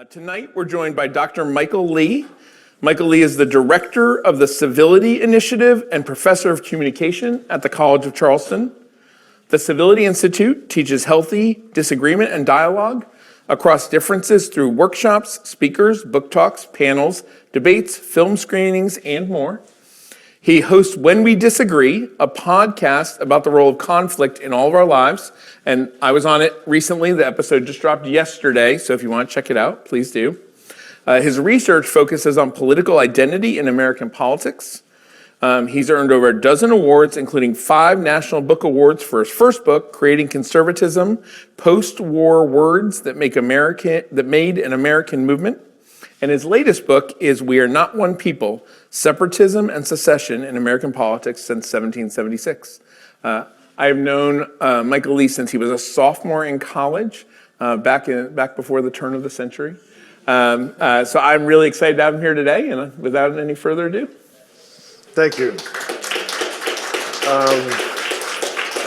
Tonight, we're joined by Dr. Michael Lee. Michael Lee is the director of the Civility Initiative and professor of communication at the College of Charleston. The Civility Institute teaches healthy disagreement and dialogue across differences through workshops, speakers, book talks, panels, debates, film screenings, and more. He hosts When We Disagree, a podcast about the role of conflict in all of our lives. And I was on it recently. The episode just dropped yesterday, so if you want to check it out, please do. His research focuses on political identity in American politics. He's earned over a dozen awards, including 5 National Book Awards for his first book, Creating Conservatism, Post-War Words That Made an American Movement. And his latest book is We Are Not One People, Separatism and Secession in American Politics Since 1776. I have known Michael Lee since he was a sophomore in college, back before the turn of the century. So I'm really excited to have him here today, and without any further ado. Thank you.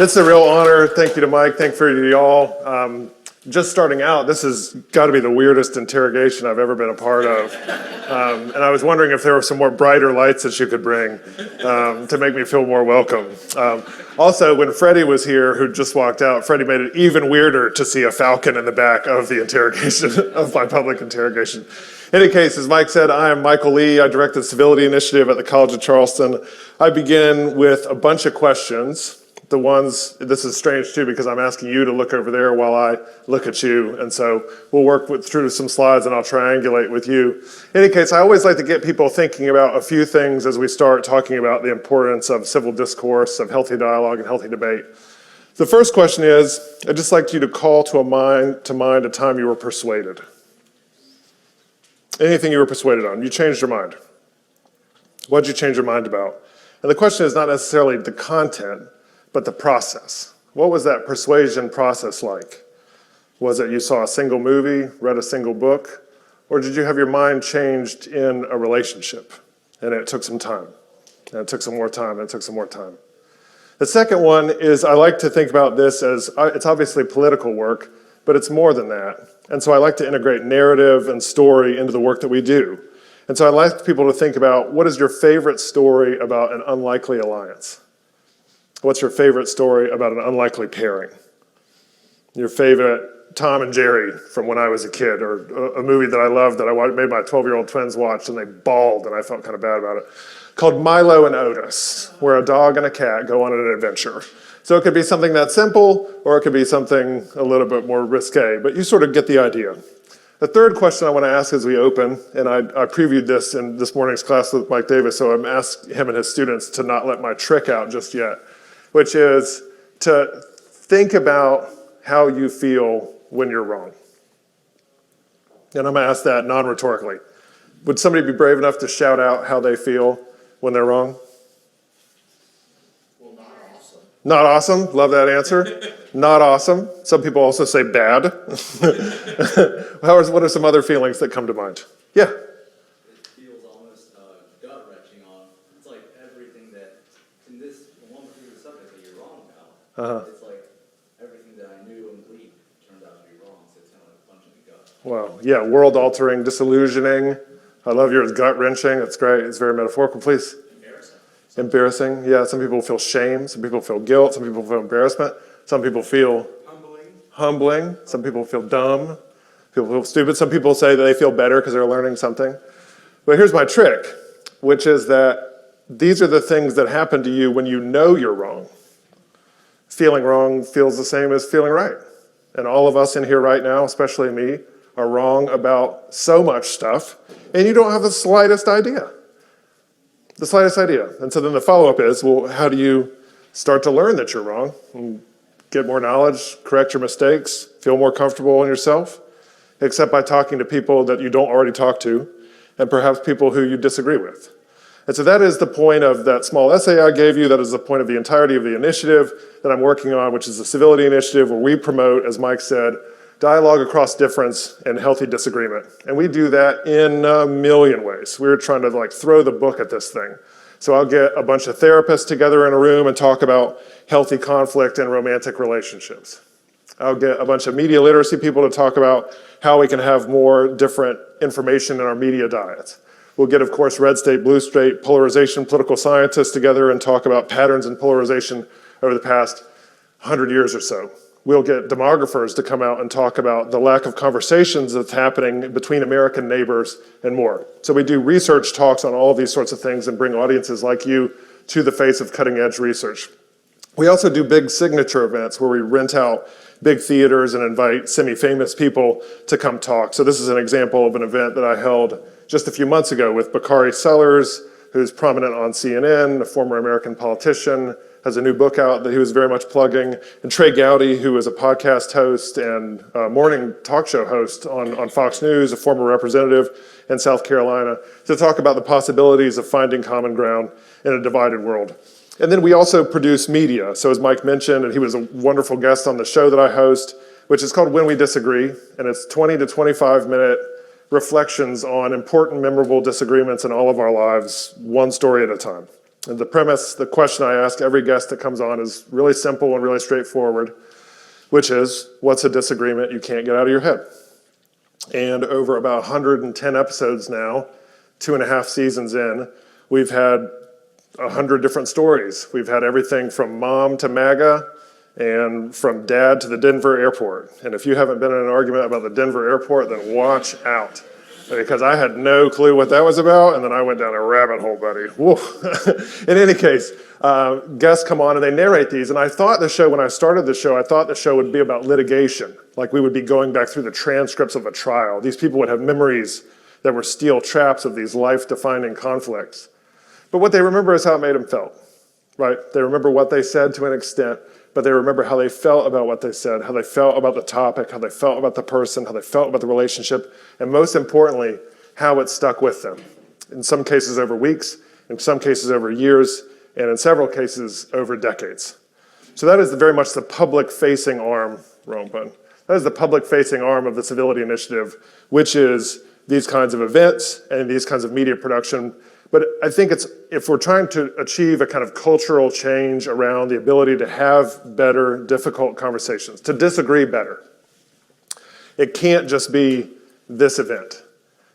It's a real honor. Thank you to Mike. Thank you to y'all. Just starting out, this has got to be the weirdest interrogation I've ever been a part of. And I was wondering if there were some more brighter lights that you could bring to make me feel more welcome. Also, when Freddie was here, who just walked out, Freddie made it even weirder to see a falcon in the back of the interrogation, of my public interrogation. In any case, as Mike said, I am Michael Lee. I direct the Civility Initiative at the College of Charleston. I begin with a bunch of questions. This is strange too, because I'm asking you to look over there while I look at you. And so we'll work through some slides and I'll triangulate with you. In any case, I always like to get people thinking about a few things as we start talking about the importance of civil discourse, of healthy dialogue and healthy debate. The first question is, I'd just like you to call to mind a time you were persuaded. Anything you were persuaded on. You changed your mind. What did you change your mind about? And the question is not necessarily the content, but the process. What was that persuasion process like? Was it you saw a single movie, read a single book, or did you have your mind changed in a relationship? And it took some time, and it took some more time, and it took some more time. The second one is I like to think about this as, it's obviously political work, but it's more than that. And so I like to integrate narrative and story into the work that we do. And so I like people to think about, what is your favorite story about an unlikely alliance? What's your favorite story about an unlikely pairing? Your favorite Tom and Jerry from when I was a kid, or a movie that I loved that I made my 12-year-old twins watch and they bawled and I felt kind of bad about it, called Milo and Otis, where a dog and a cat go on an adventure. So it could be something that simple, or it could be something a little bit more risque, but you sort of get the idea. The third question I want to ask as we open, and I previewed this in this morning's class with Mike Davis, so I'm asking him and his students to not let my trick out just yet, which is to think about how you feel when you're wrong. And I'm going to ask that non-rhetorically. Would somebody be brave enough to shout out how they feel when they're wrong? Well, not awesome. Not awesome. Love that answer. Not awesome. Some people also say bad. What are some other feelings that come to mind? Yeah. It feels almost gut-wrenching on. It's like everything that, in this one particular subject that you're wrong about, it's like everything that I knew and believed turned out to be wrong, so it's kind of like a punch in the gut. Wow. Yeah, world-altering, disillusioning. I love yours, gut-wrenching. That's great. It's very metaphorical. Please. Embarrassing. Yeah, some people feel shame. Some people feel guilt. Some people feel embarrassment. Some people feel humbling. Some people feel dumb. People feel stupid. Some people say that they feel better because they're learning something. But here's my trick, which is that these are the things that happen to you when you know you're wrong. Feeling wrong feels the same as feeling right. And all of us in here right now, especially me, are wrong about so much stuff, and you don't have the slightest idea. The slightest idea. And so then the follow-up is, well, how do you start to learn that you're wrong? And get more knowledge, correct your mistakes, feel more comfortable in yourself, except by talking to people that you don't already talk to, and perhaps people who you disagree with. And so that is the point of that small essay I gave you. That is the point of the entirety of the initiative that I'm working on, which is the Civility Initiative, where we promote, as Mike said, dialogue across difference and healthy disagreement. And we do that in a million ways. We're trying to throw the book at this thing. So I'll get a bunch of therapists together in a room and talk about healthy conflict and romantic relationships. I'll get a bunch of media literacy people to talk about how we can have more different information in our media diets. We'll get, of course, red state, blue state, polarization, political scientists together and talk about patterns in polarization over the past 100 years or so. We'll get demographers to come out and talk about the lack of conversations that's happening between American neighbors and more. So we do research talks on all of these sorts of things and bring audiences like you to the face of cutting edge research. We also do big signature events where we rent out big theaters and invite semi-famous people to come talk. So this is an example of an event that I held just a few months ago with Bakari Sellers, who's prominent on CNN, a former American politician, has a new book out that he was very much plugging, and Trey Gowdy, who is a podcast host and a morning talk show host on Fox News, a former representative in South Carolina, to talk about the possibilities of finding common ground in a divided world. And then we also produce media. So as Mike mentioned, and he was a wonderful guest on the show that I host, which is called When We Disagree, and it's 20 to 25 minute reflections on important, memorable disagreements in all of our lives, one story at a time. And the premise, the question I ask every guest that comes on is really simple and really straightforward, which is, what's a disagreement you can't get out of your head? And over about 110 episodes now, 2.5 seasons in, we've had 100 different stories. We've had everything from mom to MAGA and from dad to the Denver airport. And if you haven't been in an argument about the Denver airport, then watch out. Because I had no clue what that was about, and then I went down a rabbit hole, buddy. Woo. In any case, guests come on and they narrate these, and I thought the show, when I started the show, I thought the show would be about litigation. Like we would be going back through the transcripts of a trial. These people would have memories that were steel traps of these life-defining conflicts. But what they remember is how it made them feel, right? They remember what they said to an extent, but they remember how they felt about what they said, how they felt about the topic, how they felt about the person, how they felt about the relationship, and most importantly, how it stuck with them. In some cases over weeks, in some cases over years, and in several cases over decades. So that is very much the public-facing arm, wrong button. That is the public-facing arm of the Civility Initiative, which is these kinds of events and these kinds of media production. But I think if we're trying to achieve a kind of cultural change around the ability to have better, difficult conversations, to disagree better, it can't just be this event.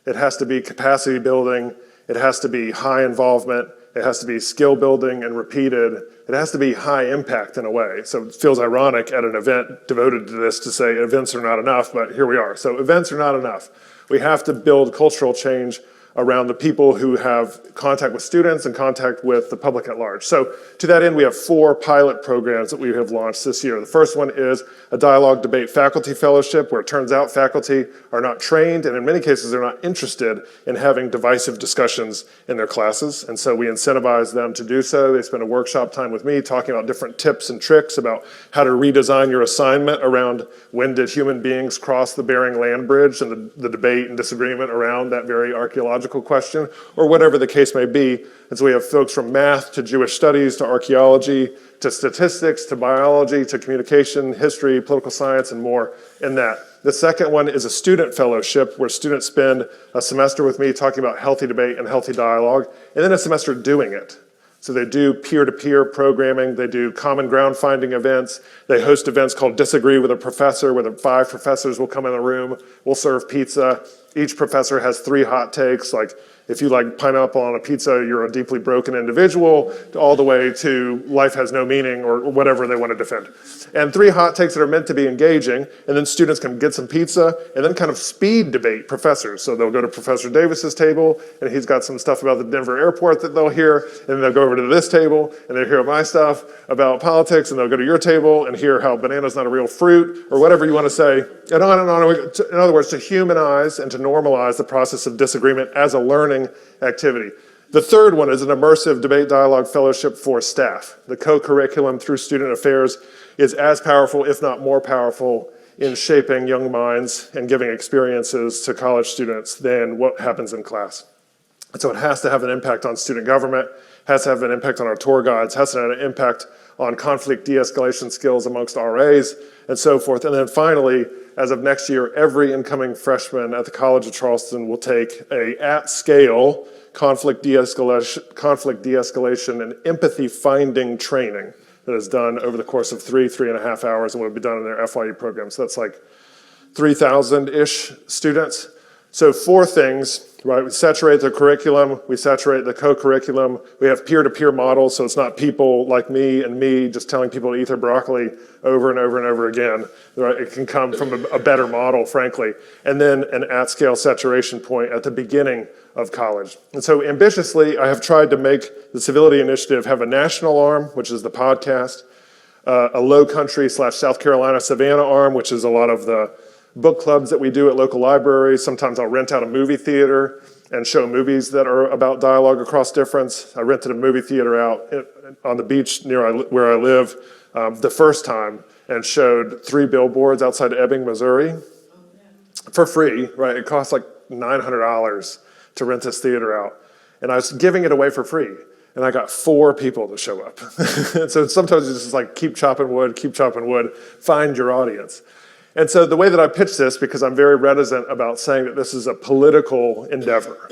It has to be capacity building, it has to be high involvement, it has to be skill building and repeated, it has to be high impact in a way. So it feels ironic at an event devoted to this to say events are not enough, but here we are. So events are not enough. We have to build cultural change around the people who have contact with students and contact with the public at large. So to that end, we have 4 pilot programs that we have launched this year. The first one is a dialogue debate faculty fellowship, where it turns out faculty are not trained, and in many cases they're not interested in having divisive discussions in their classes. And so we incentivize them to do so. They spend a workshop time with me talking about different tips and tricks about how to redesign your assignment around when did human beings cross the Bering Land Bridge, and the debate and disagreement around that very archaeological question, or whatever the case may be. And so we have folks from math to Jewish studies to archaeology to statistics to biology to communication, history, political science, and more in that. The second one is a student fellowship where students spend a semester with me talking about healthy debate and healthy dialogue, and then a semester doing it. So they do peer-to-peer programming, they do common ground finding events, they host events called Disagree with a Professor, where the 5 professors will come in the room, we'll serve pizza. Each professor has 3 hot takes, like if you like pineapple on a pizza, you're a deeply broken individual, all the way to life has no meaning, or whatever they want to defend. And 3 hot takes that are meant to be engaging, and then students can get some pizza and then kind of speed debate professors. So they'll go to Professor Davis's table, and he's got some stuff about the Denver airport that they'll hear, and then they'll go over to this table, and they'll hear my stuff about politics, and they'll go to your table and hear how banana's not a real fruit, or whatever you want to say. And on and on. In other words, to humanize and to normalize the process of disagreement as a learning activity. The third one is an immersive debate dialogue fellowship for staff. The co-curriculum through student affairs is as powerful, if not more powerful, in shaping young minds and giving experiences to college students than what happens in class. And so it has to have an impact on student government, has to have an impact on our tour guides, has to have an impact on conflict de-escalation skills amongst RAs, and so forth. And then finally, as of next year, every incoming freshman at the College of Charleston will take a at-scale conflict de-escalation and empathy finding training that is done over the course of 3.5 hours, and would be done in their FYE program. So that's like 3,000-ish students. So 4 things, right? We saturate the curriculum, we saturate the co-curriculum, we have peer-to-peer models, so it's not people like me and me just telling people to eat their broccoli over and over and over again. Right? It can come from a better model, frankly. And then an at-scale saturation point at the beginning of college. And so ambitiously, I have tried to make the Civility Initiative have a national arm, which is the podcast, a low country / South Carolina Savannah arm, which is a lot of the book clubs that we do at local libraries. Sometimes I'll rent out a movie theater and show movies that are about dialogue across difference. I rented a movie theater out on the beach near where I live the first time and showed 3 billboards outside Ebbing, Missouri for free, right? It cost like $900 to rent this theater out. And I was giving it away for free. And I got 4 people to show up. And so sometimes it's just like, keep chopping wood, find your audience. And so the way that I pitch this, because I'm very reticent about saying that this is a political endeavor,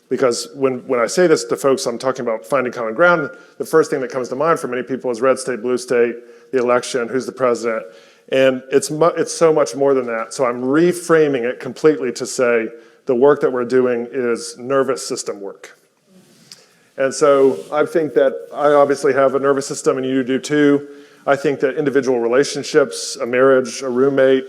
because when I say this to folks, I'm talking about finding common ground, the first thing that comes to mind for many people is red state, blue state, the election, who's the president. And it's so much more than that. So I'm reframing it completely to say the work that we're doing is nervous system work. And so I think that I obviously have a nervous system, and you do too. I think that individual relationships, a marriage, a roommate,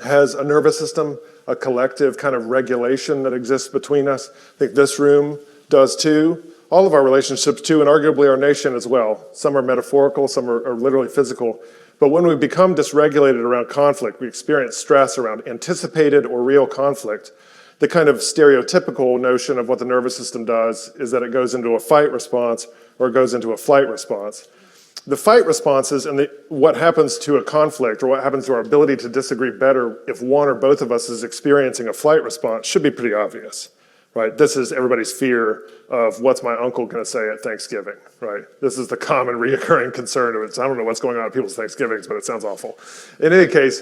has a nervous system, a collective kind of regulation that exists between us. I think this room does too. All of our relationships too, and arguably our nation as well. Some are metaphorical, some are literally physical. But when we become dysregulated around conflict, we experience stress around anticipated or real conflict. The kind of stereotypical notion of what the nervous system does is that it goes into a fight response or it goes into a flight response. The fight responses and what happens to a conflict or what happens to our ability to disagree better if one or both of us is experiencing a flight response should be pretty obvious, right? This is everybody's fear of what's my uncle going to say at Thanksgiving, right? This is the common reoccurring concern of it. I don't know what's going on at people's Thanksgivings, but it sounds awful. In any case,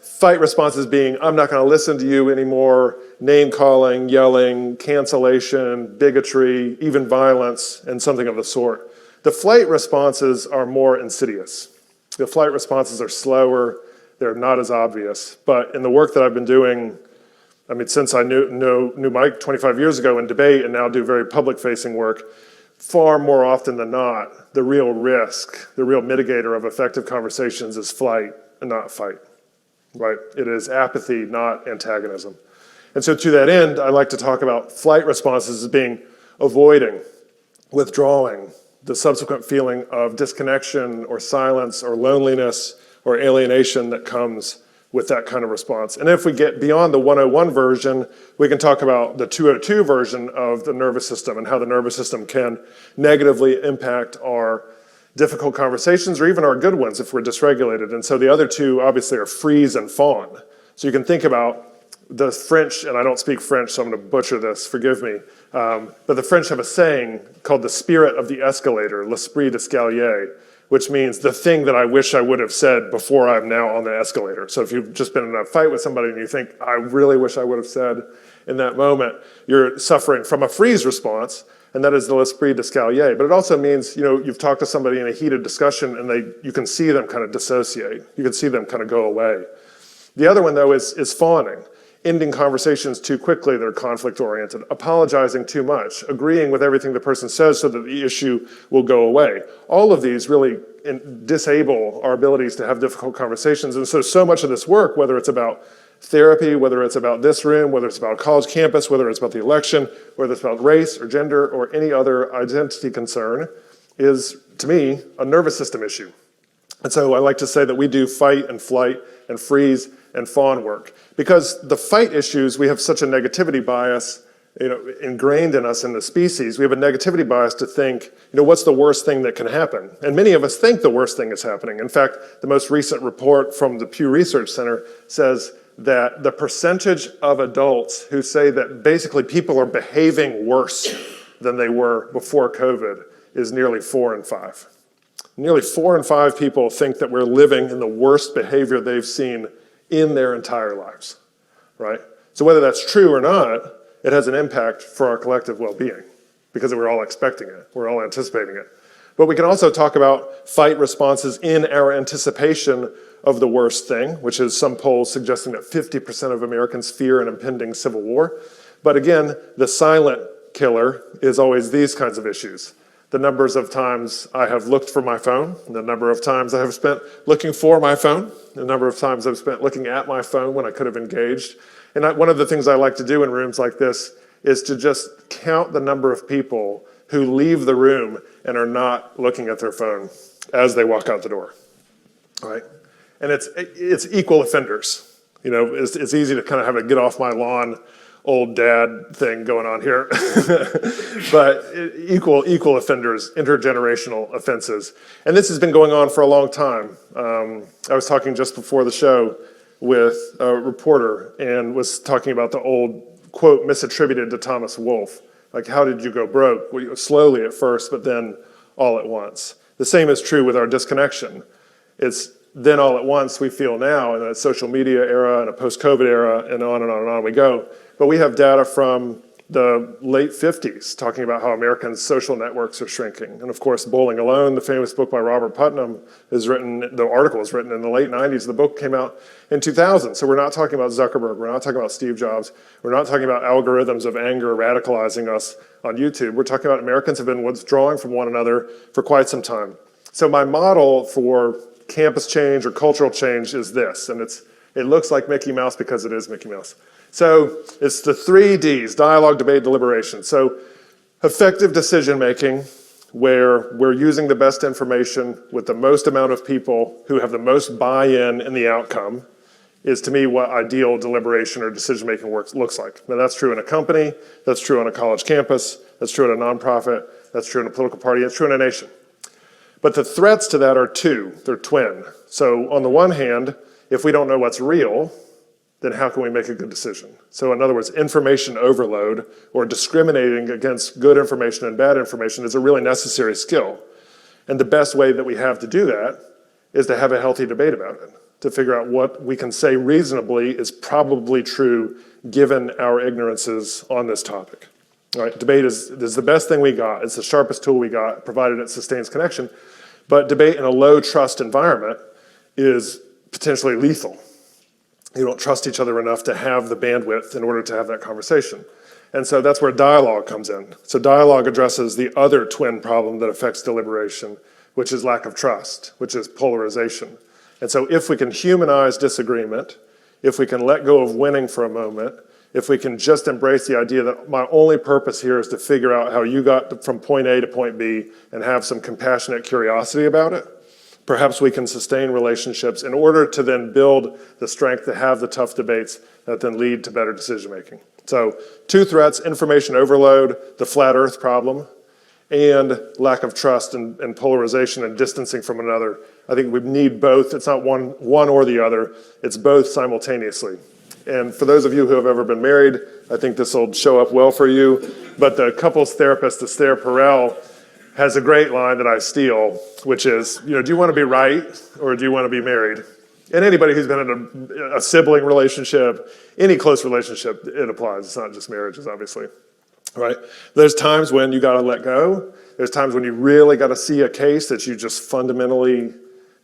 fight responses being, I'm not going to listen to you anymore, name calling, yelling, cancellation, bigotry, even violence, and something of the sort. The flight responses are more insidious. The flight responses are slower, they're not as obvious. But in the work that I've been doing, I mean, since I knew Mike 25 years ago in debate and now do very public-facing work, far more often than not, the real risk, the real mitigator of effective conversations is flight and not fight, right? It is apathy, not antagonism. And so to that end, I like to talk about flight responses as being avoiding, withdrawing, the subsequent feeling of disconnection or silence or loneliness or alienation that comes with that kind of response. And if we get beyond the 101 version, we can talk about the 202 version of the nervous system and how the nervous system can negatively impact our difficult conversations or even our good ones if we're dysregulated. And so the other two obviously are freeze and fawn. So you can think about the French, and I don't speak French, so I'm going to butcher this, forgive me, but the French have a saying called the spirit of the escalator, l'esprit d'escalier, which means the thing that I wish I would have said before I'm now on the escalator. So if you've just been in a fight with somebody and you think, I really wish I would have said in that moment, you're suffering from a freeze response, and that is the l'esprit d'escalier. But it also means, you've talked to somebody in a heated discussion and you can see them kind of dissociate. You can see them kind of go away. The other one, though, is fawning. Ending conversations too quickly that are conflict-oriented, apologizing too much, agreeing with everything the person says so that the issue will go away. All of these really disable our abilities to have difficult conversations. And so much of this work, whether it's about therapy, whether it's about this room, whether it's about college campus, whether it's about the election, whether it's about race or gender or any other identity concern, is, to me, a nervous system issue. And so I like to say that we do fight and flight and freeze and fawn work. Because the fight issues, we have such a negativity bias, ingrained in us in the species. We have a negativity bias to think, what's the worst thing that can happen? And many of us think the worst thing is happening. In fact, the most recent report from the Pew Research Center says that the percentage of adults who say that basically people are behaving worse than they were before COVID is nearly 4 in 5. Nearly 4 in 5 people think that we're living in the worst behavior they've seen in their entire lives, right? So whether that's true or not, it has an impact for our collective well-being because we're all expecting it, we're all anticipating it. But we can also talk about fight responses in our anticipation of the worst thing, which is some polls suggesting that 50% of Americans fear an impending civil war. But again, the silent killer is always these kinds of issues. The numbers of times I have looked for my phone, the number of times I have spent looking for my phone, the number of times I've spent looking at my phone when I could have engaged. And one of the things I like to do in rooms like this is to just count the number of people who leave the room and are not looking at their phone as they walk out the door, right? And it's equal offenders. You know, it's easy to kind of have a get off my lawn old dad thing going on here. But equal offenders, intergenerational offenses. And this has been going on for a long time. I was talking just before the show with a reporter and was talking about the old quote misattributed to Thomas Wolfe. Like, how did you go broke? Well, slowly at first, but then all at once. The same is true with our disconnection. It's then all at once we feel now in a social media era and a post-COVID era and on and on and on we go. But we have data from the late 50s talking about how Americans' social networks are shrinking. And of course, Bowling Alone, the famous book by Robert Putnam, the article is written in the late 90s. The book came out in 2000. So we're not talking about Zuckerberg. We're not talking about Steve Jobs. We're not talking about algorithms of anger radicalizing us on YouTube. We're talking about Americans have been withdrawing from one another for quite some time. So my model for campus change or cultural change is this, and it looks like Mickey Mouse because it is Mickey Mouse. So it's the 3 Ds, dialogue, debate, deliberation. So effective decision-making, where we're using the best information with the most amount of people who have the most buy-in in the outcome, is to me what ideal deliberation or decision-making looks like. Now that's true in a company, that's true on a college campus, that's true in a nonprofit, that's true in a political party, it's true in a nation. But the threats to that are two, they're twin. So on the one hand, if we don't know what's real, then how can we make a good decision? So in other words, information overload or discriminating against good information and bad information is a really necessary skill. And the best way that we have to do that is to have a healthy debate about it, to figure out what we can say reasonably is probably true given our ignorances on this topic. All right, debate is the best thing we got. It's the sharpest tool we got, provided it sustains connection. But debate in a low trust environment is potentially lethal. You don't trust each other enough to have the bandwidth in order to have that conversation. And so that's where dialogue comes in. So dialogue addresses the other twin problem that affects deliberation, which is lack of trust, which is polarization. And so if we can humanize disagreement, if we can let go of winning for a moment, if we can just embrace the idea that my only purpose here is to figure out how you got from point A to point B and have some compassionate curiosity about it, perhaps we can sustain relationships in order to then build the strength to have the tough debates that then lead to better decision-making. So 2 threats, information overload, the flat earth problem, and lack of trust and polarization and distancing from another. I think we need both. It's not one or the other. It's both simultaneously. And for those of you who have ever been married, I think this will show up well for you. But the couples therapist, Esther Perel, has a great line that I steal, which is, do you want to be right or do you want to be married? And anybody who's been in a sibling relationship, any close relationship, it applies. It's not just marriages, obviously. Right? There's times when you got to let go. There's times when you really got to see a case that you just fundamentally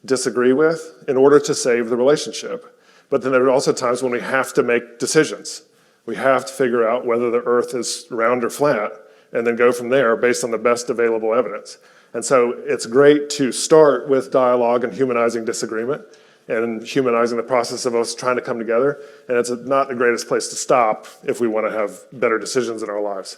disagree with in order to save the relationship. But then there are also times when we have to make decisions. We have to figure out whether the earth is round or flat and then go from there based on the best available evidence. And so it's great to start with dialogue and humanizing disagreement and humanizing the process of us trying to come together. And it's not the greatest place to stop if we want to have better decisions in our lives.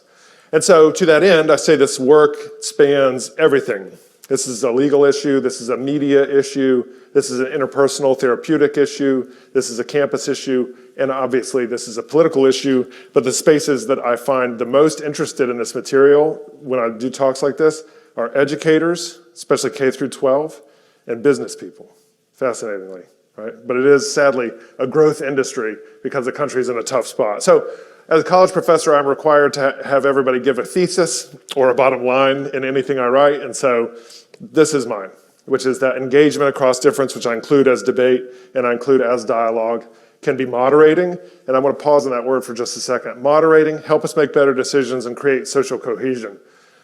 And so to that end, I say this work spans everything. This is a legal issue, this is a media issue, this is an interpersonal therapeutic issue, this is a campus issue, and obviously this is a political issue, but the spaces that I find the most interested in this material when I do talks like this are educators, especially K through 12, and business people, fascinatingly, right? But it is sadly a growth industry because the country's in a tough spot. So as a college professor, I'm required to have everybody give a thesis or a bottom line in anything I write, and so this is mine, which is that engagement across difference, which I include as debate and I include as dialogue, can be moderating, and I'm going to pause on that word for just a second. Moderating, help us make better decisions and create social cohesion.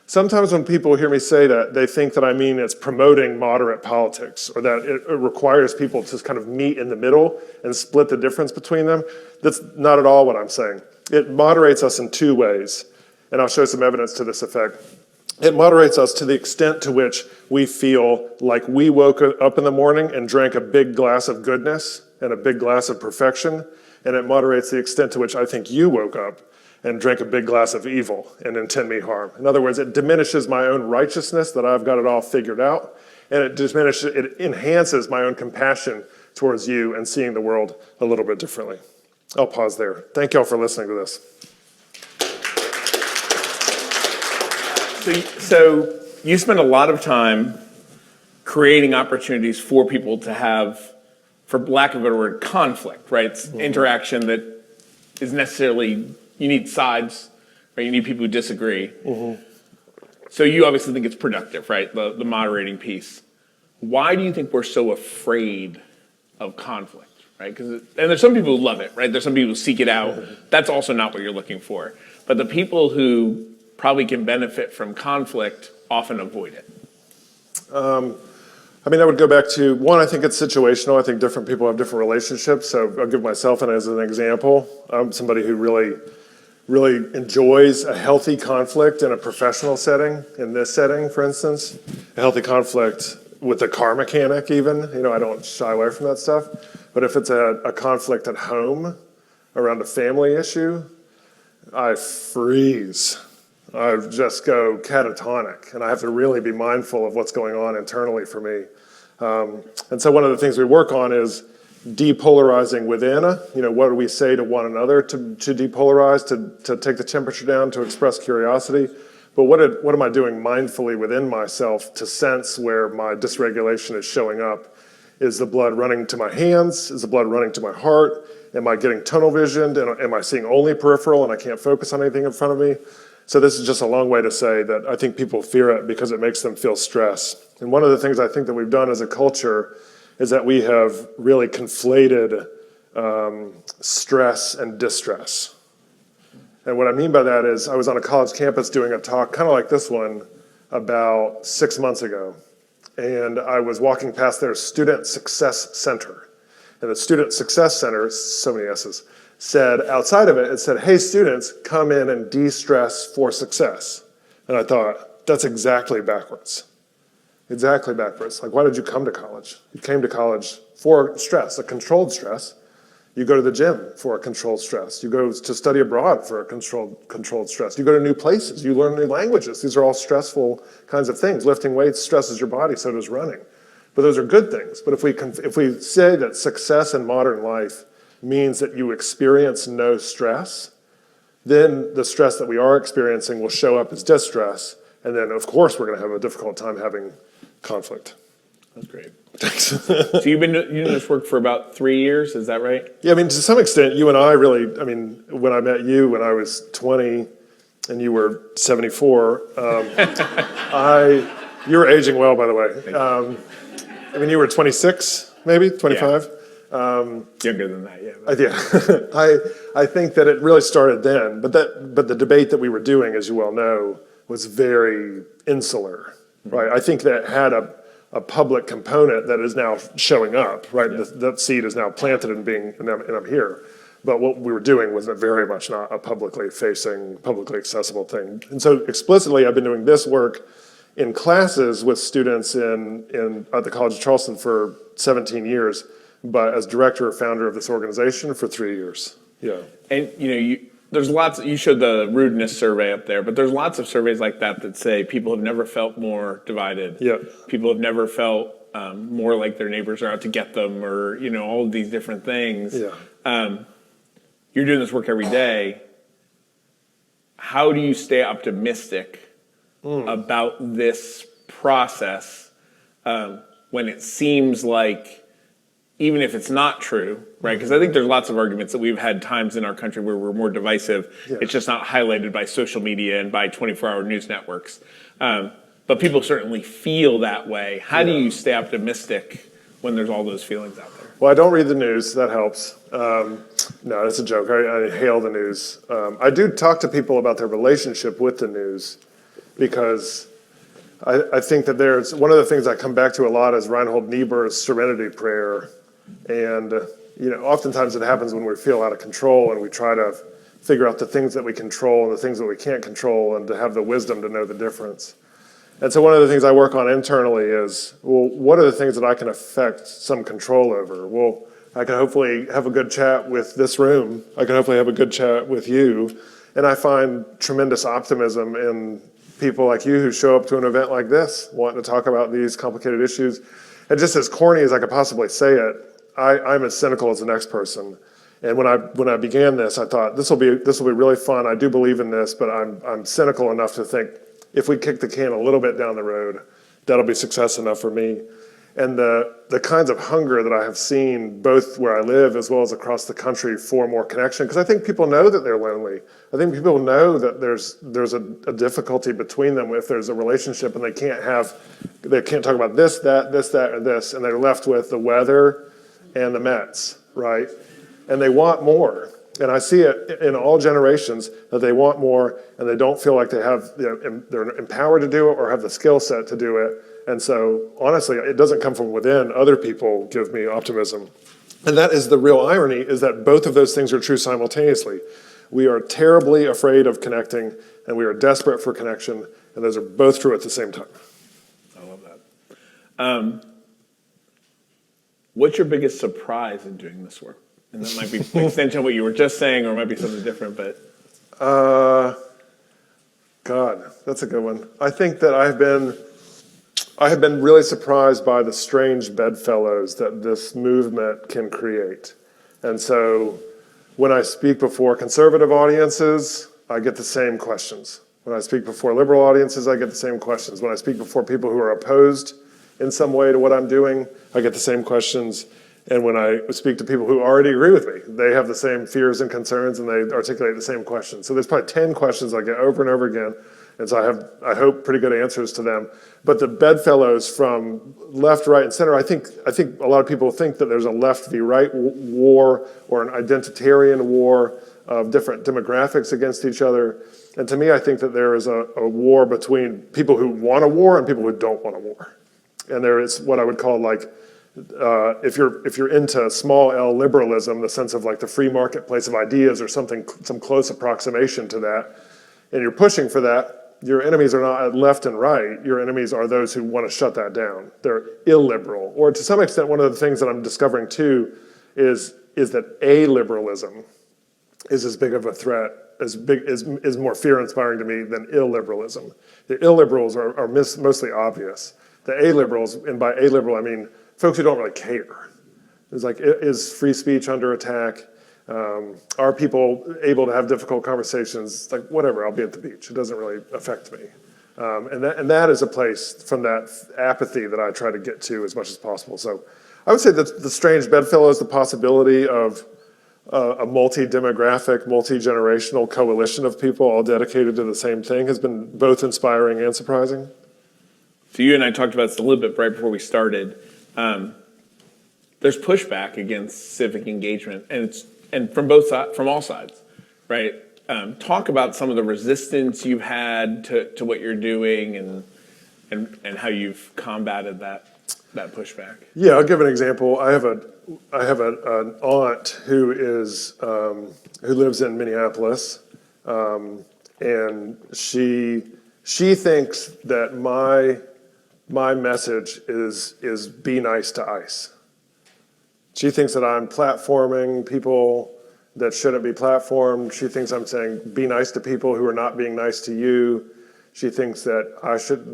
Sometimes when people hear me say that, they think that I mean it's promoting moderate politics or that it requires people to kind of meet in the middle and split the difference between them. That's not at all what I'm saying. It moderates us in two ways, and I'll show some evidence to this effect. It moderates us to the extent to which we feel like we woke up in the morning and drank a big glass of goodness and a big glass of perfection, and it moderates the extent to which I think you woke up and drank a big glass of evil and intend me harm. In other words, it diminishes my own righteousness that I've got it all figured out, and it enhances my own compassion towards you and seeing the world a little bit differently. I'll pause there. Thank y'all for listening to this. So you spend a lot of time creating opportunities for people to have, for lack of a better word, conflict, right? It's interaction that is necessarily, you need sides, right? You need people who disagree. So you obviously think it's productive, right? The moderating piece. Why do you think we're so afraid of conflict, right? And there's some people who love it, right? There's some people who seek it out. That's also not what you're looking for. But the people who probably can benefit from conflict often avoid it. I mean, I would go back to, one, I think it's situational. I think different people have different relationships. So I'll give myself as an example. I'm somebody who really enjoys a healthy conflict in a professional setting. In this setting, for instance, a healthy conflict with a car mechanic even. I don't shy away from that stuff. But if it's a conflict at home around a family issue, I freeze. I just go catatonic, and I have to really be mindful of what's going on internally for me. And so one of the things we work on is depolarizing within. What do we say to one another to depolarize, to take the temperature down, to express curiosity? But what am I doing mindfully within myself to sense where my dysregulation is showing up? Is the blood running to my hands? Is the blood running to my heart? Am I getting tunnel visioned? And am I seeing only peripheral and I can't focus on anything in front of me? So this is just a long way to say that I think people fear it because it makes them feel stress. And one of the things I think that we've done as a culture is that we have really conflated stress and distress. And what I mean by that is I was on a college campus doing a talk, kind of like this one, about 6 months ago. And I was walking past their Student Success Center. And the Student Success Center, so many S's, said, outside of it, it said, hey, students, come in and de-stress for success. And I thought, that's exactly backwards. Exactly backwards. Like, why did you come to college? You came to college for stress, a controlled stress. You go to the gym for a controlled stress. You go to study abroad for a controlled stress. You go to new places. You learn new languages. These are all stressful kinds of things. Lifting weights stresses your body, so does running. But those are good things. But if we say that success in modern life means that you experience no stress, then the stress that we are experiencing will show up as distress, and then of course we're going to have a difficult time having conflict. That's great. Thanks. So you've been doing this work for about 3 years, is that right? Yeah, I mean, to some extent, you and I really, when I met you when I was 20 and you were 74, you were aging well, by the way. You were 26, maybe, 25? Yeah. Younger than that, yeah. Yeah, I think that it really started then, but the debate that we were doing, as you well know, was very insular, right? I think that it had a public component that is now showing up, right? Yeah. That seed is now planted and I'm here. But what we were doing was very much not a publicly facing, publicly accessible thing. And so explicitly, I've been doing this work in classes with students at the College of Charleston for 17 years. But as director or founder of this organization for 3 years. Yeah. And there's lots, you showed the rudeness survey up there, but there's lots of surveys like that say people have never felt more divided. Yeah. People have never felt more like their neighbors are out to get them, or, all of these different things. Yeah. You're doing this work every day. How do you stay optimistic about this process when it seems like, even if it's not true, right? Because I think there's lots of arguments that we've had times in our country where we're more divisive. Yeah. It's just not highlighted by social media and by 24-hour news networks. But people certainly feel that way. How do you stay optimistic when there's all those feelings out there? Well, I don't read the news. That helps. No, that's a joke. I hail the news. I do talk to people about their relationship with the news. because I think that there's, one of the things I come back to a lot is Reinhold Niebuhr's Serenity Prayer. And, oftentimes it happens when we feel out of control and we try to figure out the things that we control and the things that we can't control and to have the wisdom to know the difference. And so one of the things I work on internally is, well, what are the things that I can affect some control over? Well, I can hopefully have a good chat with this room. I can hopefully have a good chat with you. And I find tremendous optimism in people like you who show up to an event like this, wanting to talk about these complicated issues. And just as corny as I could possibly say it, I'm as cynical as the next person. And when I began this, I thought this will be really fun. I do believe in this, but I'm cynical enough to think if we kick the can a little bit down the road, that'll be success enough for me. And the kinds of hunger that I have seen, both where I live as well as across the country, for more connection, because I think people know that they're lonely. I think people know that there's a difficulty between them if there's a relationship and they can't talk about this, that, or this, and they're left with the weather and the Mets, right? And they want more. And I see it in all generations that they want more and they don't feel like they're empowered to do it or have the skill set to do it. And so, honestly, it doesn't come from within. Other people give me optimism. And that is the real irony, is that both of those things are true simultaneously. We are terribly afraid of connecting, and we are desperate for connection, and those are both true at the same time. I love that. What's your biggest surprise in doing this work? And that might be an extension of what you were just saying, or it might be something different, but... God, that's a good one. I think that I have been really surprised by the strange bedfellows that this movement can create. And so when I speak before conservative audiences, I get the same questions. When I speak before liberal audiences, I get the same questions. When I speak before people who are opposed in some way to what I'm doing, I get the same questions. And when I speak to people who already agree with me, they have the same fears and concerns and they articulate the same questions. So there's probably 10 questions I get over and over again. And so I hope, pretty good answers to them. But the bedfellows from left, right, and center, I think a lot of people think that there's a left v. right war or an identitarian war of different demographics against each other. And to me, I think that there is a war between people who want a war and people who don't want a war. And there is what I would call if you're into small L liberalism, the sense of like the free marketplace of ideas or some close approximation to that, and you're pushing for that, your enemies are not left and right. Your enemies are those who want to shut that down. They're illiberal. Or to some extent, one of the things that I'm discovering too is that a-liberalism is as big of a threat, is more fear-inspiring to me than illiberalism. The illiberals are mostly obvious. The a-liberals, and by a-liberal I mean folks who don't really care. It's like, is free speech under attack? Are people able to have difficult conversations? Like, whatever, I'll be at the beach. It doesn't really affect me. And that is a place from that apathy that I try to get to as much as possible. So I would say that the strange bedfellows, the possibility of a multi-demographic, multi-generational coalition of people all dedicated to the same thing has been both inspiring and surprising. So you and I talked about this a little bit right before we started. There's pushback against civic engagement, and from all sides, right? Talk about some of the resistance you've had to what you're doing, and how you've combated that pushback. Yeah, I'll give an example. I have an aunt who lives in Minneapolis, and she thinks that my message is be nice to ICE. She thinks that I'm platforming people that shouldn't be platformed. She thinks I'm saying be nice to people who are not being nice to you. She thinks that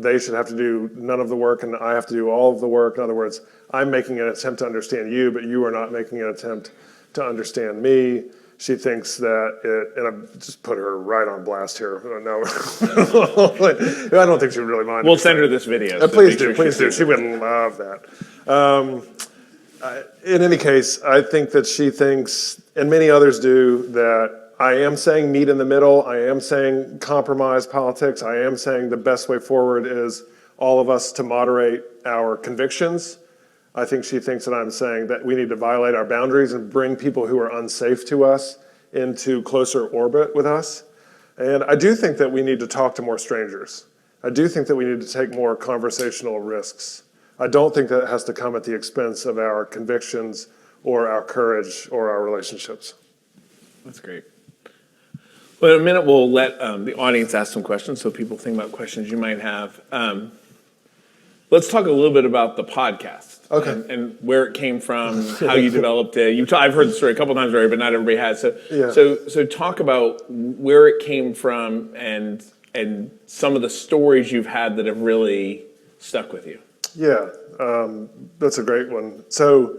they should have to do none of the work and I have to do all of the work. In other words, I'm making an attempt to understand you, but you are not making an attempt to understand me. She thinks that and I just put her right on blast here. No, I don't think she would really mind. We'll send her this video. Please do. She would love that. In any case, I think that she thinks, and many others do, that I am saying meet in the middle. I am saying compromise politics. I am saying the best way forward is all of us to moderate our convictions. I think she thinks that I'm saying that we need to violate our boundaries and bring people who are unsafe to us into closer orbit with us. And I do think that we need to talk to more strangers. I do think that we need to take more conversational risks. I don't think that has to come at the expense of our convictions or our courage or our relationships. That's great. Well, in a minute, we'll let the audience ask some questions, so people think about questions you might have. Let's talk a little bit about the podcast. Okay. And where it came from, how you developed it. I've heard the story a couple times already, but not everybody has. So talk about where it came from and some of the stories you've had that have really stuck with you. Yeah, that's a great one. So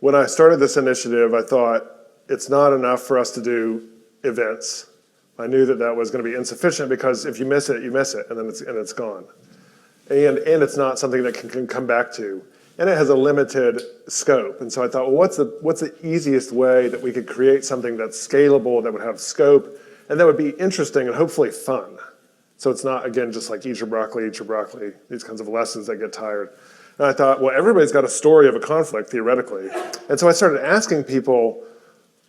when I started this initiative, I thought it's not enough for us to do events. I knew that that was going to be insufficient because if you miss it, you miss it, and then it's gone. And it's not something that can come back to. And it has a limited scope. And so I thought, well, what's the easiest way that we could create something that's scalable, that would have scope, and that would be interesting and hopefully fun. So it's not, again, just like eat your broccoli, these kinds of lessons that get tired. And I thought, well, everybody's got a story of a conflict, theoretically. And so I started asking people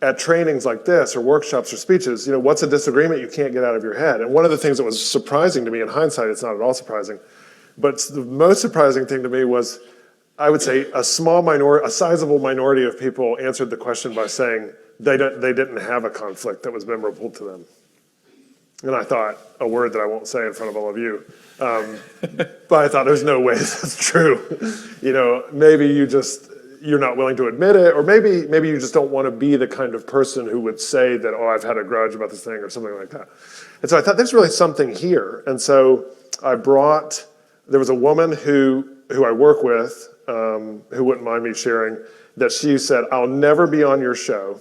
at trainings like this or workshops or speeches, what's a disagreement you can't get out of your head? And one of the things that was surprising to me in hindsight, it's not at all surprising, but the most surprising thing to me was, I would say a sizable minority of people answered the question by saying they didn't have a conflict that was memorable to them. And I thought, a word that I won't say in front of all of you, but I thought there's no way that's true. Maybe you're not willing to admit it, or maybe you just don't want to be the kind of person who would say that, oh, I've had a grudge about this thing or something like that. And so I thought there's really something here. And so there was a woman who I work with, who wouldn't mind me sharing, that she said, I'll never be on your show,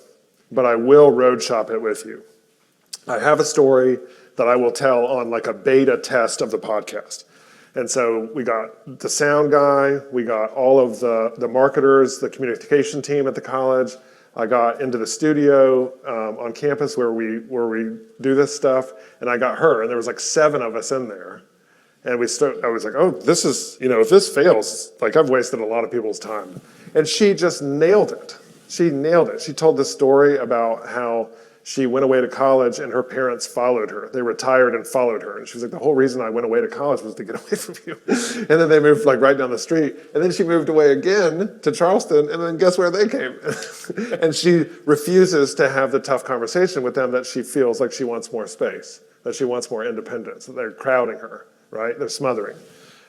but I will road shop it with you. I have a story that I will tell on like a beta test of the podcast. And so we got the sound guy, we got all of the marketers, the communication team at the college. I got into the studio on campus where we do this stuff, and I got her, and there was like 7 of us in there. And I was like, oh, this is, if this fails, like I've wasted a lot of people's time. And she just nailed it. She nailed it. She told this story about how she went away to college and her parents followed her. They retired and followed her. And she was like, the whole reason I went away to college was to get away from you. And then they moved like right down the street. And then she moved away again to Charleston. And then guess where they came? And she refuses to have the tough conversation with them that she feels like she wants more space, that she wants more independence, that they're crowding her. Right? They're smothering.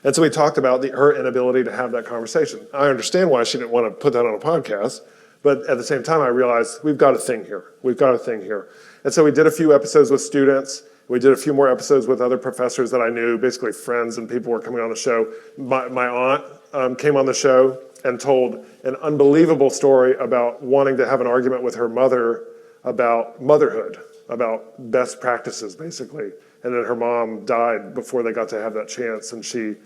And so we talked about her inability to have that conversation. I understand why she didn't want to put that on a podcast, but at the same time, I realized we've got a thing here. We've got a thing here. And so we did a few episodes with students. We did a few more episodes with other professors that I knew, basically friends and people were coming on the show. My aunt came on the show and told an unbelievable story about wanting to have an argument with her mother about motherhood, about best practices, basically. And then her mom died before they got to have that chance, and she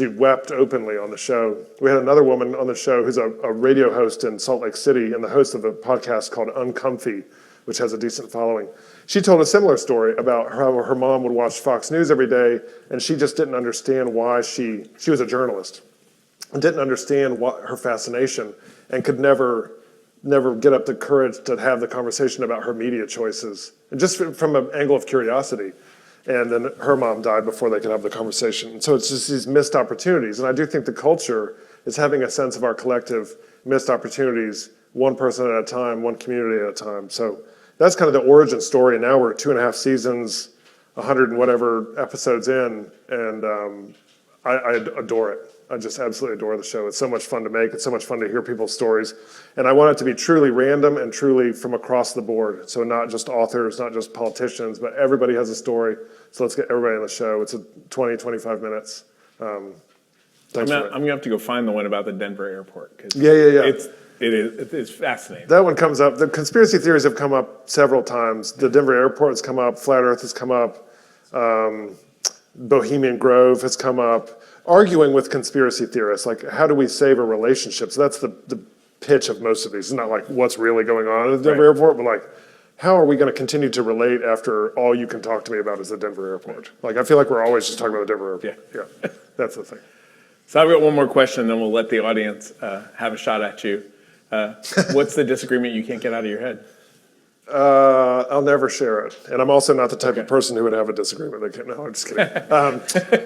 wept openly on the show. We had another woman on the show who's a radio host in Salt Lake City and the host of a podcast called Uncomfy, which has a decent following. She told a similar story about how her mom would watch Fox News every day, and she just didn't understand why she was a journalist, and didn't understand what her fascination, and could never get up the courage to have the conversation about her media choices, and just from an angle of curiosity. And then her mom died before they could have the conversation. So it's just these missed opportunities. And I do think the culture is having a sense of our collective missed opportunities, one person at a time, one community at a time. So that's kind of the origin story. And now we're 2.5 seasons, 100 and whatever episodes in, and I adore it. I just absolutely adore the show. It's so much fun to make. It's so much fun to hear people's stories. And I want it to be truly random and truly from across the board. So not just authors, not just politicians, but everybody has a story. So let's get everybody on the show. It's 20, 25 minutes. Thanks I'm going to have to go find the one about the Denver airport. Yeah. It's fascinating. That one comes up. The conspiracy theories have come up several times. The Denver airport has come up. Flat Earth has come up. Bohemian Grove has come up. Arguing with conspiracy theorists, like how do we save a relationship? So that's the pitch of most of these. It's not like what's really going on at the Denver airport, but like how are we going to continue to relate after all you can talk to me about is the Denver airport? Like I feel like we're always just talking about the Denver airport. Yeah, that's the thing. So I've got one more question, then we'll let the audience have a shot at you. What's the disagreement you can't get out of your head? I'll never share it. And I'm also not the type of person who would have a disagreement. No, I'm just kidding.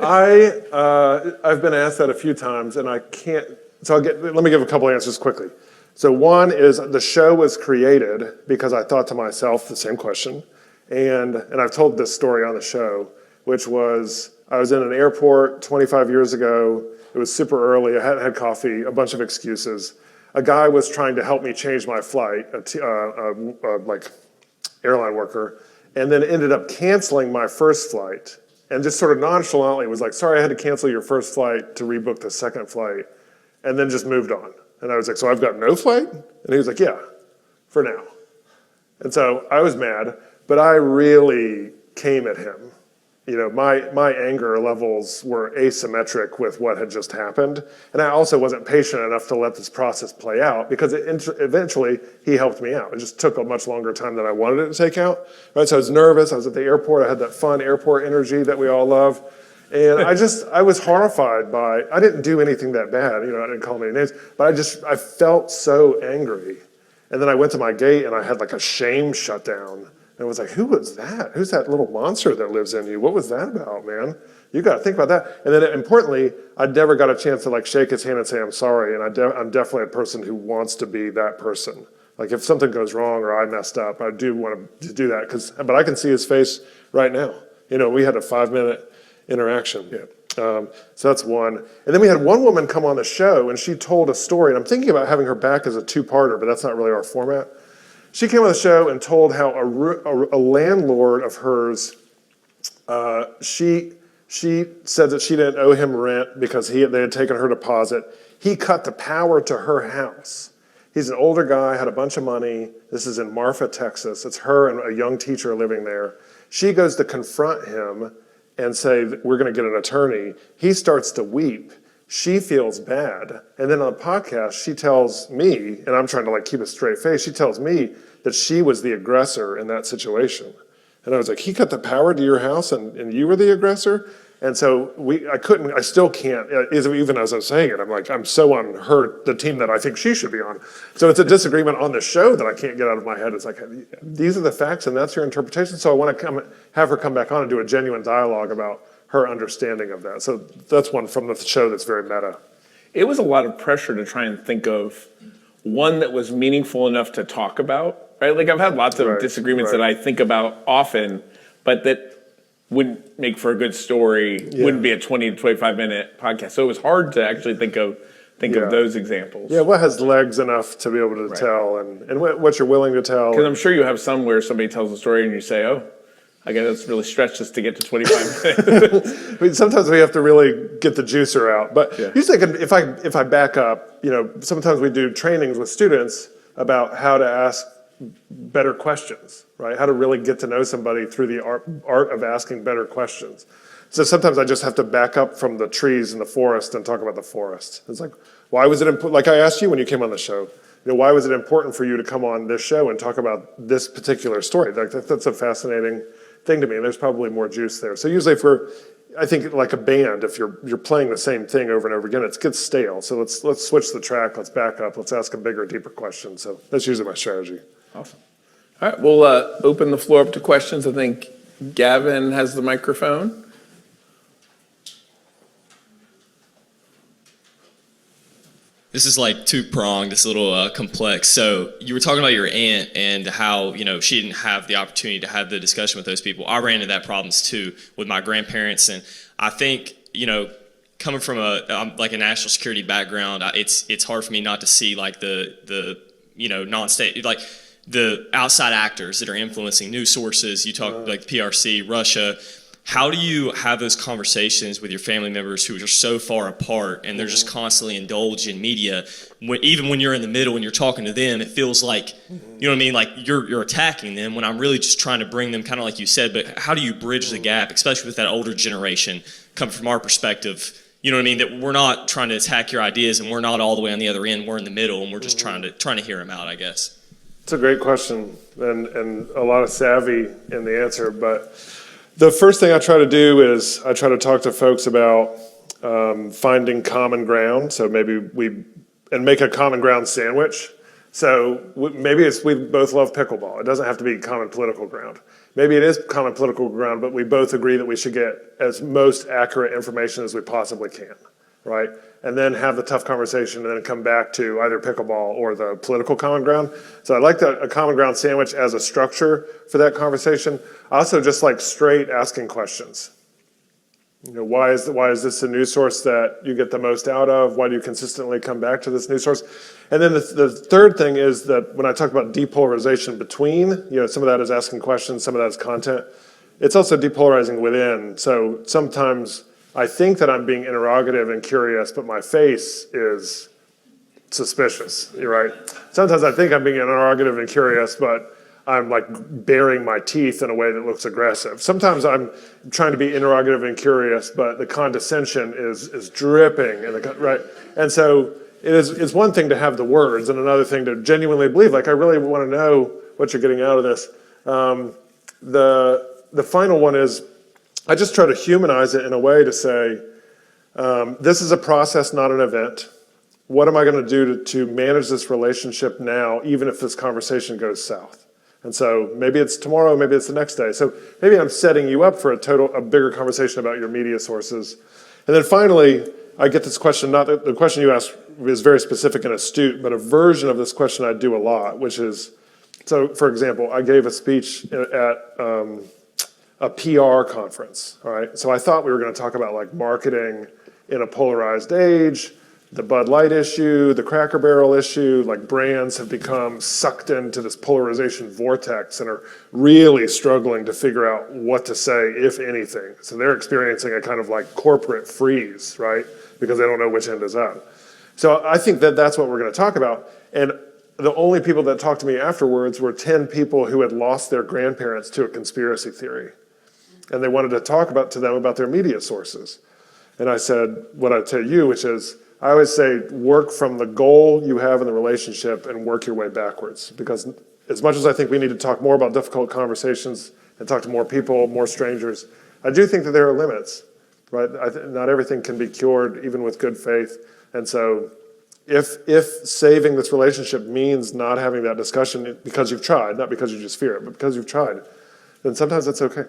I've been asked that a few times, and I can't, let me give a couple answers quickly. So one is the show was created because I thought to myself the same question. And I've told this story on the show, which was I was in an airport 25 years ago. It was super early. I hadn't had coffee, a bunch of excuses. A guy was trying to help me change my flight, like airline worker, and then ended up canceling my first flight and just sort of nonchalantly was like, sorry, I had to cancel your first flight to rebook the second flight, and then just moved on. And I was like, so I've got no flight? And he was like, yeah, for now. And so I was mad, but I really came at him. You know, my anger levels were asymmetric with what had just happened. And I also wasn't patient enough to let this process play out because eventually he helped me out. It just took a much longer time than I wanted it to take out. Right? So I was nervous. I was at the airport. I had that fun airport energy that we all love. And I was horrified by, I didn't do anything that bad. You know, I didn't call any names, but I felt so angry. And then I went to my gate and I had like a shame shutdown. And I was like, who was that? Who's that little monster that lives in you? What was that about, man? You got to think about that. And then importantly, I never got a chance to like shake his hand and say, I'm sorry. And I'm definitely a person who wants to be that person. Like if something goes wrong or I messed up, I do want to do that. But I can see his face right now. You know, we had a 5-minute interaction. Yeah. So that's one. And then we had one woman come on the show and she told a story. And I'm thinking about having her back as a two-parter, but that's not really our format. She came on the show and told how a landlord of hers, she said that she didn't owe him rent because they had taken her deposit. He cut the power to her house. He's an older guy, had a bunch of money. This is in Marfa, Texas. It's her and a young teacher living there. She goes to confront him and say, we're going to get an attorney. He starts to weep. She feels bad. And then on the podcast, she tells me, and I'm trying to like keep a straight face, she tells me that she was the aggressor in that situation. And I was like, he cut the power to your house and you were the aggressor? And so I still can't, even as I'm saying it, I'm like, I'm so on the team that I think she should be on. So it's a disagreement on the show that I can't get out of my head. It's like, these are the facts and that's your interpretation. So I want to have her come back on and do a genuine dialogue about her understanding of that. So that's one from the show that's very meta. It was a lot of pressure to try and think of one that was meaningful enough to talk about, right? Like I've had lots of disagreements that I think about often, but that wouldn't make for a good story, wouldn't be a 20 to 25 minute podcast. So it was hard to actually think of those examples. Yeah, what has legs enough to be able to tell and what you're willing to tell. Because I'm sure you have some where somebody tells a story and you say, oh, I guess that's really stretched us to get to 25 minutes. I mean, sometimes we have to really get the juicer out. But usually if I back up, you know, sometimes we do trainings with students about how to ask better questions, right? How to really get to know somebody through the art of asking better questions. So sometimes I just have to back up from the trees in the forest and talk about the forest. It's like, why was it important? Like I asked you when you came on the show, you know, why was it important for you to come on this show and talk about this particular story? Like that's a fascinating thing to me, and there's probably more juice there. So usually I think like a band, if you're playing the same thing over and over again, it gets stale. So let's switch the track, let's back up, let's ask a bigger, deeper question. So that's usually my strategy. Awesome. All right, we'll open the floor up to questions. I think Gavin has the microphone. This is like two-pronged, it's a little complex. So you were talking about your aunt and how, you know, she didn't have the opportunity to have the discussion with those people. I ran into that problems too with my grandparents. And I think, you know, coming from a national security background, it's hard for me not to see like the you know, non-state, like the outside actors that are influencing news sources. You talk like PRC, Russia. How do you have those conversations with your family members who are so far apart and they're just constantly indulged in media? Even when you're in the middle and you're talking to them, it feels like, you know what I mean? Like you're attacking them when I'm really just trying to bring them, kind of like you said, but how do you bridge the gap, especially with that older generation, come from our perspective? You know what I mean? That we're not trying to attack your ideas and we're not all the way on the other end. We're in the middle and we're just trying to hear them out, I guess. It's a great question and a lot of savvy in the answer, but the first thing I try to do is I try to talk to folks about finding common ground. So maybe make a common ground sandwich. So maybe it's we both love pickleball. It doesn't have to be common political ground. Maybe it is common political ground, but we both agree that we should get as most accurate information as we possibly can, right? And then have the tough conversation and then come back to either pickleball or the political common ground. So I like a common ground sandwich as a structure for that conversation. I also just like straight asking questions. You know, why is this a news source that you get the most out of? Why do you consistently come back to this news source? And then the third thing is that when I talk about depolarization between, you know, some of that is asking questions, some of that is content. It's also depolarizing within. So sometimes I think that I'm being interrogative and curious, but my face is suspicious. You're right. Sometimes I think I'm being interrogative and curious, but I'm like baring my teeth in a way that looks aggressive. Sometimes I'm trying to be interrogative and curious, but the condescension is dripping, right? And so it's one thing to have the words, and another thing to genuinely believe. Like I really want to know what you're getting out of this. The final one is I just try to humanize it in a way to say this is a process, not an event. What am I going to do to manage this relationship now, even if this conversation goes south? And so maybe it's tomorrow, maybe it's the next day. So maybe I'm setting you up for a bigger conversation about your media sources. And then finally, I get this question, not the question you asked is very specific and astute, but a version of this question I do a lot, which is, so for example, I gave a speech at a PR conference, all right? So I thought we were gonna talk about like marketing in a polarized age, the Bud Light issue, the Cracker Barrel issue, like brands have become sucked into this polarization vortex and are really struggling to figure out what to say, if anything. So they're experiencing a kind of like corporate freeze, right? Because they don't know which end is up. So I think that that's what we're gonna talk about. And the only people that talked to me afterwards were 10 people who had lost their grandparents to a conspiracy theory. And they wanted to talk to them about their media sources. And I said what I tell you, which is, I always say work from the goal you have in the relationship and work your way backwards. Because as much as I think we need to talk more about difficult conversations and talk to more people, more strangers, I do think that there are limits, right? Not everything can be cured, even with good faith. And so if saving this relationship means not having that discussion because you've tried, not because you just fear it, but because you've tried, then sometimes that's okay.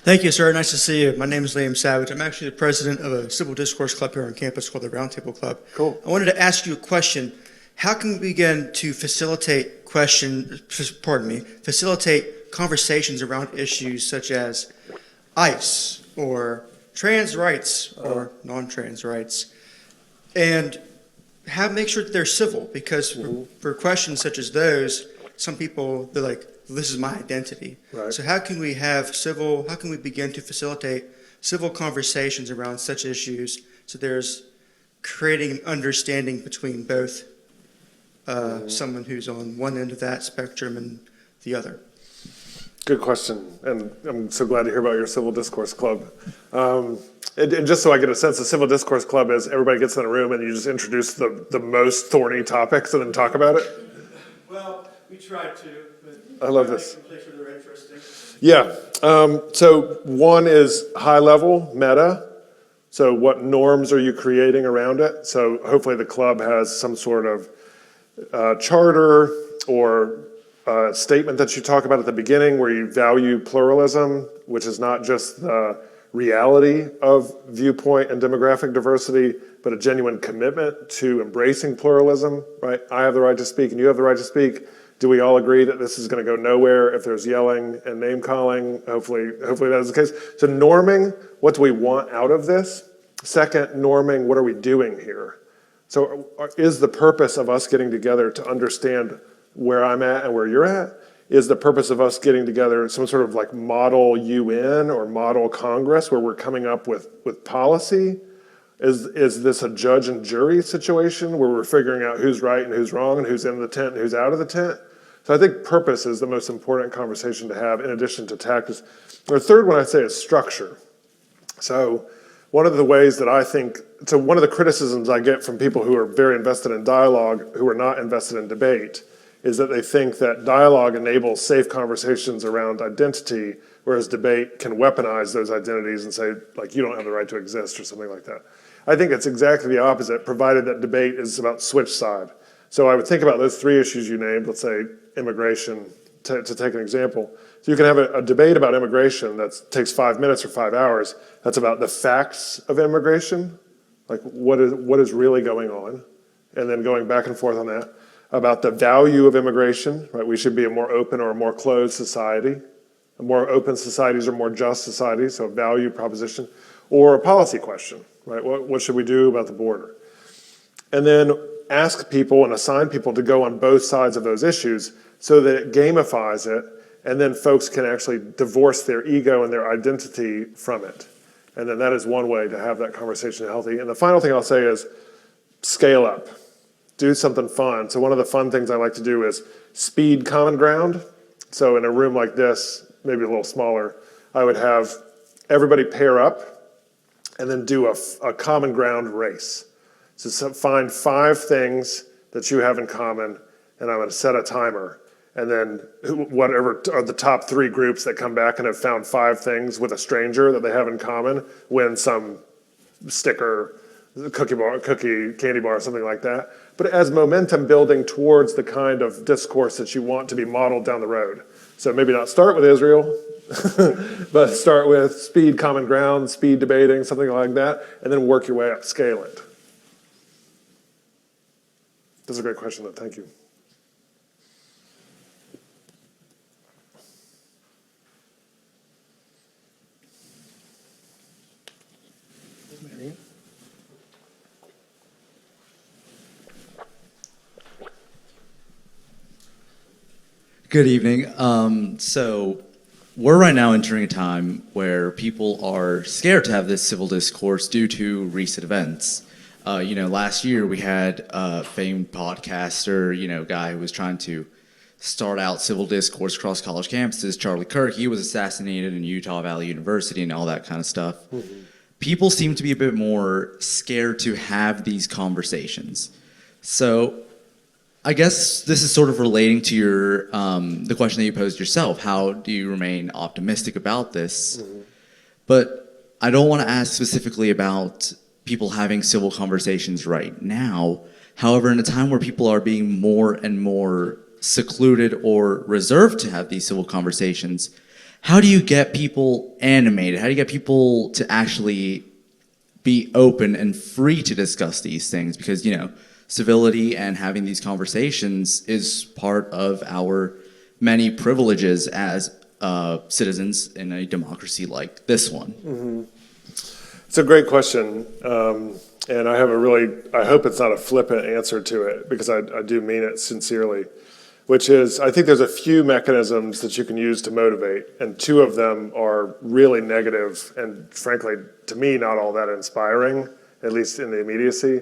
Thank you, sir. Nice to see you. My name is Liam Savage. I'm actually the president of a civil discourse club here on campus called the Roundtable Club. Cool. I wanted to ask you a question. How can we begin to facilitate conversations around issues such as ICE or trans rights or non-trans rights, and make sure that they're civil? Because for questions such as those, some people, they're like, this is my identity. Right. So how can we begin to facilitate civil conversations around such issues so there's creating an understanding between both someone who's on one end of that spectrum and the other? Good question, and I'm so glad to hear about your Civil Discourse Club. And just so I get a sense, the Civil Discourse Club is everybody gets in a room and you just introduce the most thorny topics and then talk about it? Well, we try to. I love this. They're interesting. Yeah, so one is high level, meta. So what norms are you creating around it? So hopefully the club has some sort of charter or statement that you talk about at the beginning where you value pluralism, which is not just the reality of viewpoint and demographic diversity, but a genuine commitment to embracing pluralism, right? I have the right to speak and you have the right to speak. Do we all agree that this is going to go nowhere if there's yelling and name calling? Hopefully that is the case. So norming, what do we want out of this? Second, norming, what are we doing here? So is the purpose of us getting together to understand where I'm at and where you're at? Is the purpose of us getting together some sort of like model UN or model Congress where we're coming up with policy? Is this a judge and jury situation where we're figuring out who's right and who's wrong and who's in the tent and who's out of the tent? So I think purpose is the most important conversation to have in addition to tactics. The third one I'd say is structure. So one of the ways that one of the criticisms I get from people who are very invested in dialogue, who are not invested in debate, is that they think that dialogue enables safe conversations around identity, whereas debate can weaponize those identities and say, like, you don't have the right to exist or something like that. I think it's exactly the opposite, provided that debate is about switch side. So I would think about those three issues you named, let's say immigration, to take an example. So you can have a debate about immigration that takes 5 minutes or 5 hours. That's about the facts of immigration, like what is really going on, and then going back and forth on that. About the value of immigration, right? We should be a more open or a more closed society. More open societies are more just societies, so a value proposition. Or a policy question, right? What should we do about the border? And then ask people and assign people to go on both sides of those issues so that it gamifies it, and then folks can actually divorce their ego and their identity from it. And then that is one way to have that conversation healthy. And the final thing I'll say is scale up. Do something fun. So one of the fun things I like to do is speed common ground. So in a room like this, maybe a little smaller, I would have everybody pair up and then do a common ground race. So find 5 things that you have in common, and I'm going to set a timer. And then whatever are the top 3 groups that come back and have found 5 things with a stranger that they have in common win some sticker, cookie, candy bar, something like that. But as momentum building towards the kind of discourse that you want to be modeled down the road. So maybe not start with Israel, but start with speed common ground, speed debating, something like that, and then work your way up, scale it. That's a great question, though. Thank you. Good evening. So we're right now entering a time where people are scared to have this civil discourse due to recent events. Last year we had a famed podcaster, guy who was trying to start out civil discourse across college campuses, Charlie Kirk. He was assassinated in Utah Valley University and all that kind of stuff. Mm-hmm. People seem to be a bit more scared to have these conversations. So I guess this is sort of relating to your the question that you posed yourself. How do you remain optimistic about this? Mm-hmm. But I don't want to ask specifically about people having civil conversations right now. However, in a time where people are being more and more secluded or reserved to have these civil conversations, how do you get people animated? How do you get people to actually be open and free to discuss these things? Because, civility and having these conversations is part of our many privileges as citizens in a democracy like this one. Mm-hmm. It's a great question, and I hope it's not a flippant answer to it, because I do mean it sincerely, which is, I think there's a few mechanisms that you can use to motivate, and 2 of them are really negative and, frankly, to me, not all that inspiring, at least in the immediacy.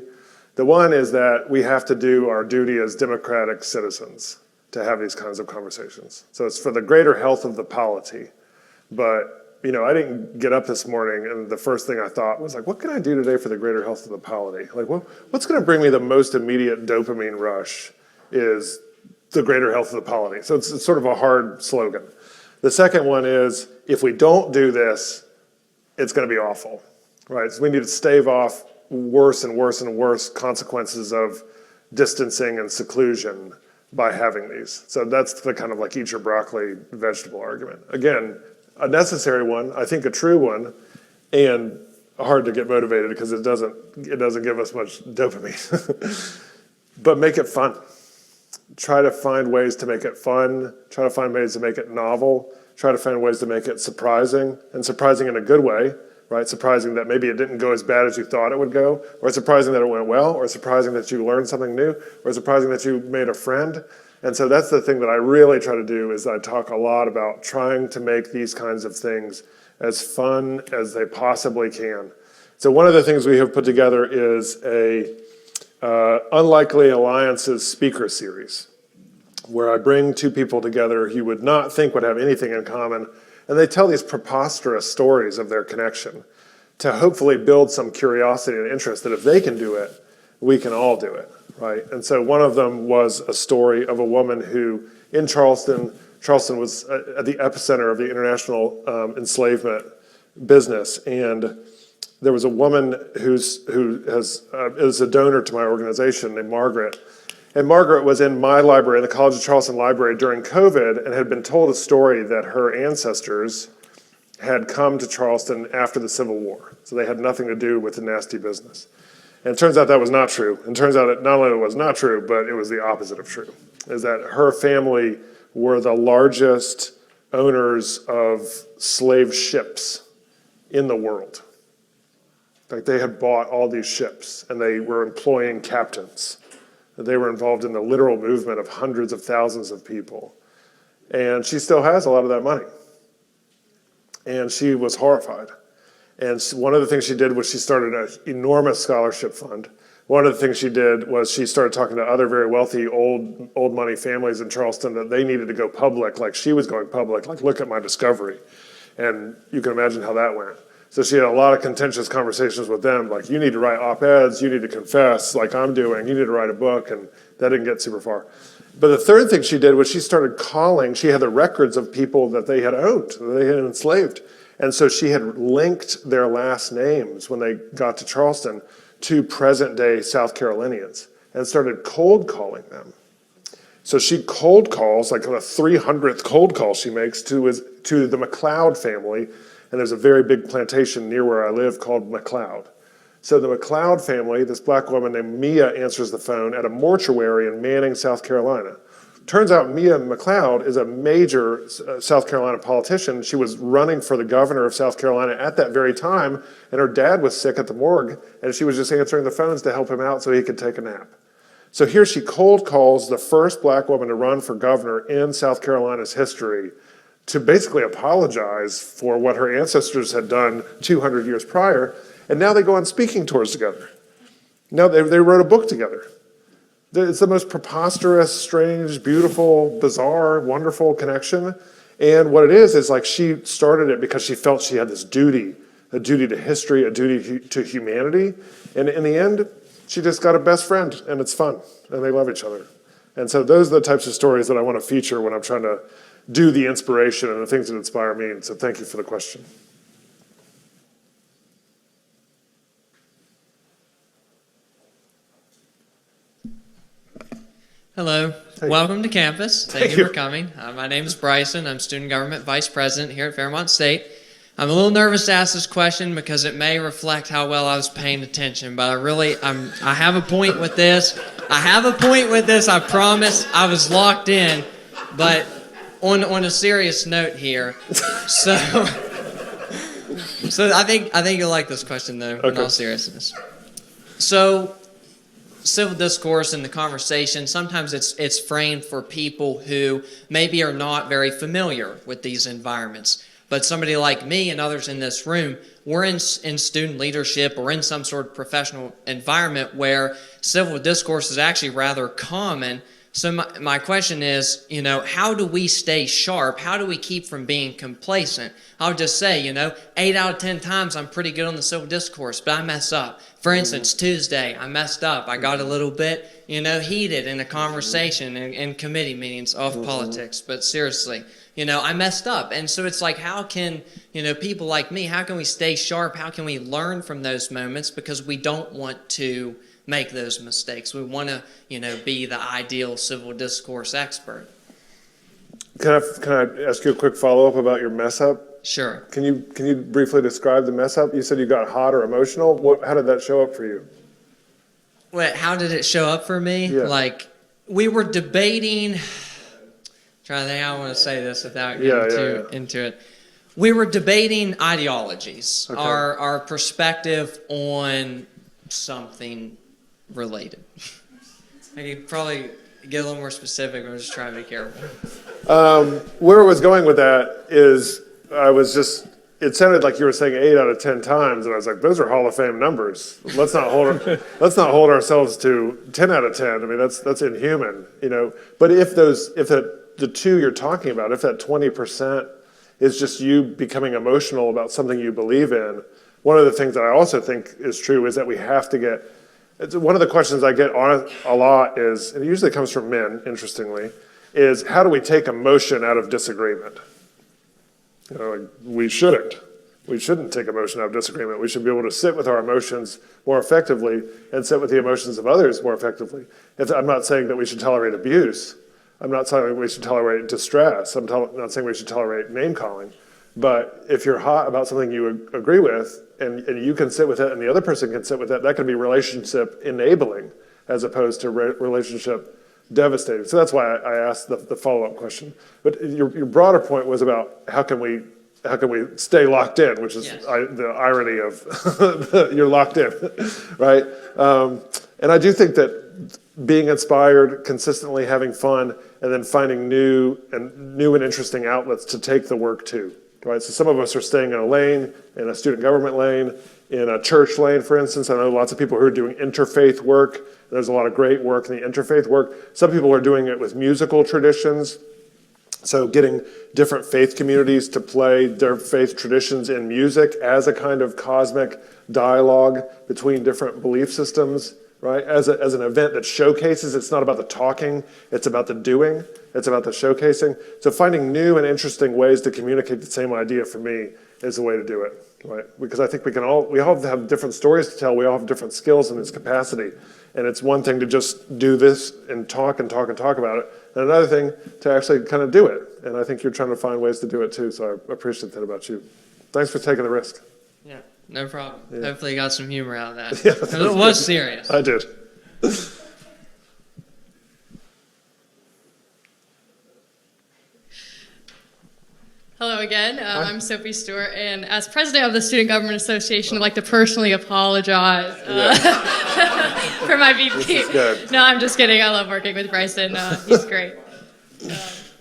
The one is that we have to do our duty as democratic citizens to have these kinds of conversations. So it's for the greater health of the polity. But, I didn't get up this morning and the first thing I thought was like, what can I do today for the greater health of the polity? Like, what's going to bring me the most immediate dopamine rush is the greater health of the polity. So it's sort of a hard slogan. The second one is, if we don't do this, it's going to be awful, right? So we need to stave off worse and worse and worse consequences of distancing and seclusion by having these. So that's the kind of like eat your broccoli vegetable argument. Again, a necessary one, I think a true one, and hard to get motivated because it doesn't give us much dopamine. But make it fun. Try to find ways to make it fun. Try to find ways to make it novel. Try to find ways to make it surprising, and surprising in a good way. Right? Surprising that maybe it didn't go as bad as you thought it would go, or surprising that it went well, or surprising that you learned something new, or surprising that you made a friend. And so that's the thing that I really try to do, is I talk a lot about trying to make these kinds of things as fun as they possibly can. So one of the things we have put together is a Unlikely Alliances speaker series, where I bring 2 people together you would not think would have anything in common, and they tell these preposterous stories of their connection to hopefully build some curiosity and interest that if they can do it, we can all do it, right? And so one of them was a story of a woman who, in Charleston, Charleston was at the epicenter of the international enslavement business, and there was a woman who is a donor to my organization named Margaret. And Margaret was in my library, in the College of Charleston library during COVID, and had been told a story that her ancestors had come to Charleston after the Civil War. So they had nothing to do with the nasty business. And it turns out that was not true. And it turns out that not only it was not true, but it was the opposite of true, is that her family were the largest owners of slave ships in the world. Like they had bought all these ships and they were employing captains. They were involved in the literal movement of hundreds of thousands of people. And she still has a lot of that money. And she was horrified. And one of the things she did was she started an enormous scholarship fund. One of the things she did was she started talking to other very wealthy old money families in Charleston that they needed to go public like she was going public, like look at my discovery. And you can imagine how that went. So she had a lot of contentious conversations with them, like you need to write op-eds, you need to confess like I'm doing, you need to write a book, and that didn't get super far. But the third thing she did was she started calling, she had the records of people that they had owned, that they had enslaved. And so she had linked their last names when they got to Charleston to present day South Carolinians and started cold calling them. So she cold calls, like the 300th cold call she makes to the McLeod family. And there's a very big plantation near where I live called McLeod. So the McLeod family, this black woman named Mia answers the phone at a mortuary in Manning, South Carolina. Turns out Mia McLeod is a major South Carolina politician. She was running for the governor of South Carolina at that very time, and her dad was sick at the morgue, and she was just answering the phones to help him out so he could take a nap. So here she cold calls the first black woman to run for governor in South Carolina's history to basically apologize for what her ancestors had done 200 years prior, and now they go on speaking tours together. Now they wrote a book together. It's the most preposterous, strange, beautiful, bizarre, wonderful connection. And what it is like she started it because she felt she had this duty, a duty to history, a duty to humanity. And in the end, she just got a best friend, and it's fun, and they love each other. And so those are the types of stories that I want to feature when I'm trying to do the inspiration and the things that inspire me. And so thank you for the question. Hello. Welcome to campus. Thank you for coming. My name is Bryson. I'm Student Government Vice President here at Fairmont State. I'm a little nervous to ask this question because it may reflect how well I was paying attention, but I have a point with this. I promise. I was locked in, but on a serious note here. So I think you'll like this question though, in all seriousness. So civil discourse and the conversation, sometimes it's framed for people who maybe are not very familiar with these environments. But somebody like me and others in this room, we're in student leadership or in some sort of professional environment where civil discourse is actually rather common. So my question is, how do we stay sharp? How do we keep from being complacent? I'll just say, 8 out of 10 times I'm pretty good on the civil discourse, but I mess up. For instance, Tuesday, I messed up. I got a little bit, heated in a conversation in committee meetings of politics. But seriously, I messed up. And so it's like, how can, people like me, how can we stay sharp? How can we learn from those moments? Because we don't want to make those mistakes. We want to, be the ideal civil discourse expert. Can I ask you a quick follow-up about your mess up? Sure. Can you briefly describe the mess up? You said you got hot or emotional. How did that show up for you? Wait, how did it show up for me? Yeah. Like, we were debating, trying to think how I want to say this without getting into it. We were debating ideologies, Okay. our perspective on something related. I could probably get a little more specific, but I'm just trying to be careful. Where I was going with that is it sounded like you were saying 8 out of 10 times, and I was like, those are Hall of Fame numbers. Let's not hold ourselves to 10 out of 10. I mean, that's inhuman, But if the two you're talking about, if that 20% is just you becoming emotional about something you believe in, one of the things that I also think is true is that we have to one of the questions I get on a lot is, and it usually comes from men, interestingly, is how do we take emotion out of disagreement? Like, we shouldn't. We shouldn't take emotion out of disagreement. We should be able to sit with our emotions more effectively and sit with the emotions of others more effectively. I'm not saying that we should tolerate abuse. I'm not saying we should tolerate distress. I'm not saying we should tolerate name calling. But if you're hot about something you agree with and you can sit with it and the other person can sit with it, that can be relationship enabling as opposed to relationship devastating. So that's why I asked the follow-up question. But your broader point was about how can we stay locked in, which is Yes. the irony of you're locked in, right? And I do think that being inspired, consistently having fun, and then finding new and interesting outlets to take the work to, right? So some of us are staying in a lane, in a student government lane, in a church lane, for instance. I know lots of people who are doing interfaith work. There's a lot of great work in the interfaith work. Some people are doing it with musical traditions. So getting different faith communities to play their faith traditions in music as a kind of cosmic dialogue between different belief systems, right? As an event that showcases, it's not about the talking, it's about the doing, it's about the showcasing. So finding new and interesting ways to communicate the same idea for me is the way to do it, right? Because I think we all have different stories to tell, we all have different skills in this capacity. And it's one thing to just do this and talk about it, and another thing to actually kind of do it. And I think you're trying to find ways to do it too, so I appreciate that about you. Thanks for taking the risk. Yeah, no problem. Hopefully you got some humor out of that. Yeah, 'Cause it was serious. I did. Hello again. I'm Sophie Stewart, and as president of the Student Government Association, I'd like to personally apologize for my VP. This is good. No, I'm just kidding. I love working with Bryson. He's great.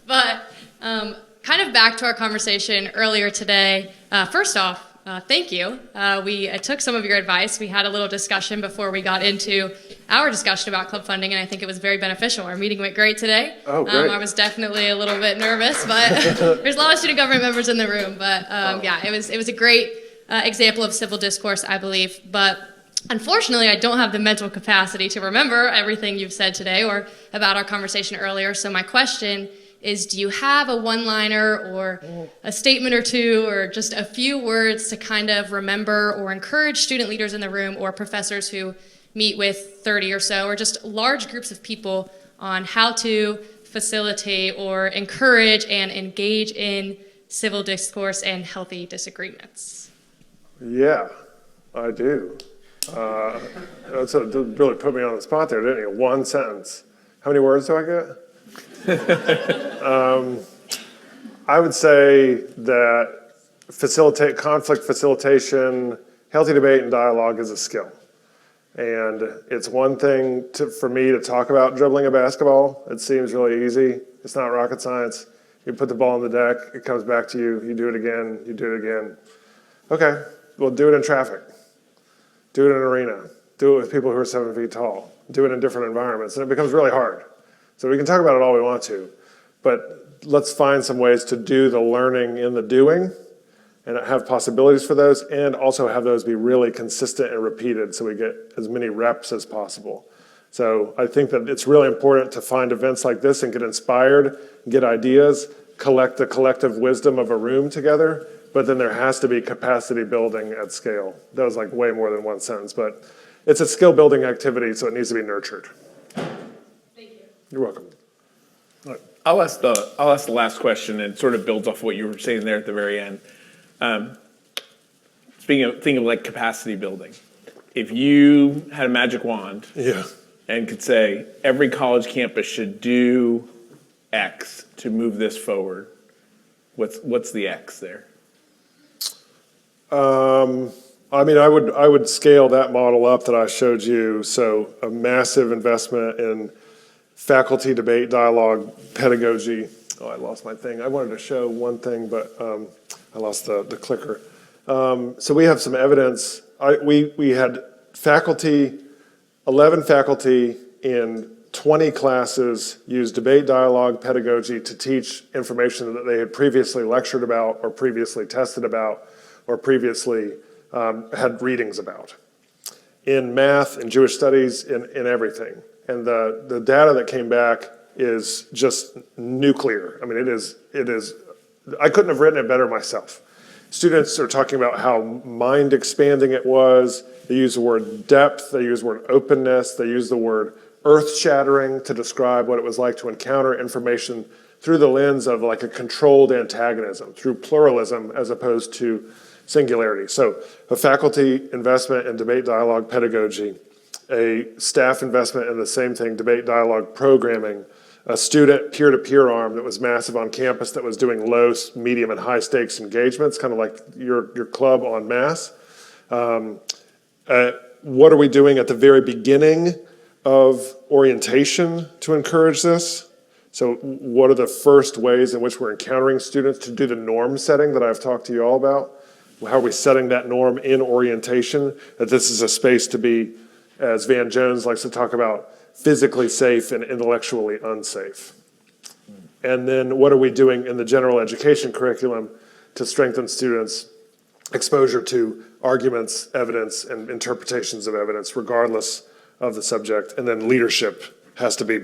But kind of back to our conversation earlier today. First off, thank you. We took some of your advice. We had a little discussion before we got into our discussion about club funding, and I think it was very beneficial. Our meeting went great today. Oh, great. I was definitely a little bit nervous, but there's a lot of student government members in the room. But yeah, it was a great example of civil discourse, I believe. But unfortunately, I don't have the mental capacity to remember everything you've said today or about our conversation earlier. So my question is, do you have a one-liner or a statement or two or just a few words to kind of remember or encourage student leaders in the room or professors who meet with 30 or so or just large groups of people on how to facilitate or encourage and engage in civil discourse and healthy disagreements? Yeah, I do. That's really put me on the spot there, didn't you? One sentence. How many words do I get? I would say that conflict facilitation, healthy debate and dialogue is a skill. And it's one thing for me to talk about dribbling a basketball. It seems really easy. It's not rocket science. You put the ball on the deck, it comes back to you, you do it again, you do it again. Okay, well, do it in traffic. Do it in an arena. Do it with people who are 7 feet tall. Do it in different environments, and it becomes really hard. So we can talk about it all we want to, but let's find some ways to do the learning in the doing and have possibilities for those, and also have those be really consistent and repeated so we get as many reps as possible. So I think that it's really important to find events like this and get inspired, get ideas, collect the collective wisdom of a room together, but then there has to be capacity building at scale. That was like way more than one sentence, but it's a skill building activity, so it needs to be nurtured. Thank you. You're welcome. I'll ask the last question, and it sort of builds off what you were saying there at the very end. Thinking of like capacity building. If you had a magic wand Yeah. and could say every college campus should do X to move this forward, what's the X there? I mean, I would scale that model up that I showed you. So a massive investment in faculty debate, dialogue, pedagogy. Oh, I lost my thing. I wanted to show one thing, but I lost the clicker. So we have some evidence. We had 11 faculty in 20 classes use debate, dialogue, pedagogy to teach information that they had previously lectured about or previously tested about or previously had readings about. In math, in Jewish studies, in everything. And the data that came back is just nuclear. I mean, it is, I couldn't have written it better myself. Students are talking about how mind expanding it was. They use the word depth, they use the word openness, they use the word earth shattering to describe what it was like to encounter information through the lens of like a controlled antagonism, through pluralism as opposed to singularity. So a faculty investment in debate dialogue pedagogy, a staff investment in the same thing, debate dialogue programming, a student peer-to-peer arm that was massive on campus that was doing low, medium, and high stakes engagements, kind of like your club en masse. What are we doing at the very beginning of orientation to encourage this? So what are the first ways in which we're encountering students to do the norm setting that I've talked to you all about? How are we setting that norm in orientation, that this is a space to be, as Van Jones likes to talk about, physically safe and intellectually unsafe? And then what are we doing in the general education curriculum to strengthen students' exposure to arguments, evidence, and interpretations of evidence, regardless of the subject? And then leadership has to be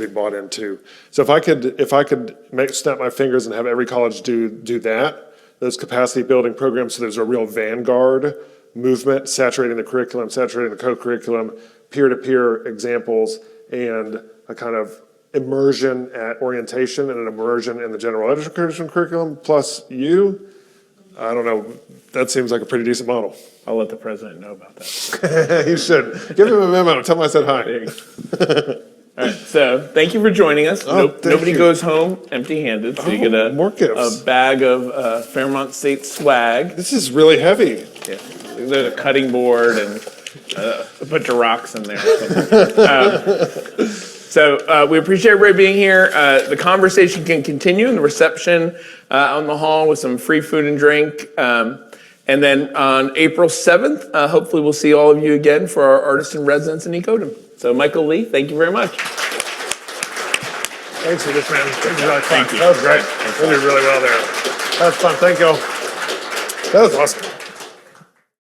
bought into. So if I could snap my fingers and have every college do that, those capacity building programs, so there's a real vanguard movement saturating the curriculum, saturating the co-curriculum, peer-to-peer examples, and a kind of immersion at orientation and an immersion in the general education curriculum, plus you, I don't know, that seems like a pretty decent model. I'll let the president know about that. You should. Give him a memo, tell him I said hi. All right, so thank you for joining us. Thank Nobody you. goes home empty-handed, so you get a more gifts. a bag of Fairmont State swag. This is really heavy. Yeah. There's a cutting board and a bunch of rocks in there. Or something. So we appreciate everybody being here. The conversation can continue in the reception on the hall with some free food and drink. And then on April 7th, hopefully we'll see all of you again for our Artist in Residence in Ecodum. So Michael Lee, thank you very much. Thanks for this, man. This was really fun. Thank you. That was great. You did really well there. That was fun. Thank you all. That was awesome.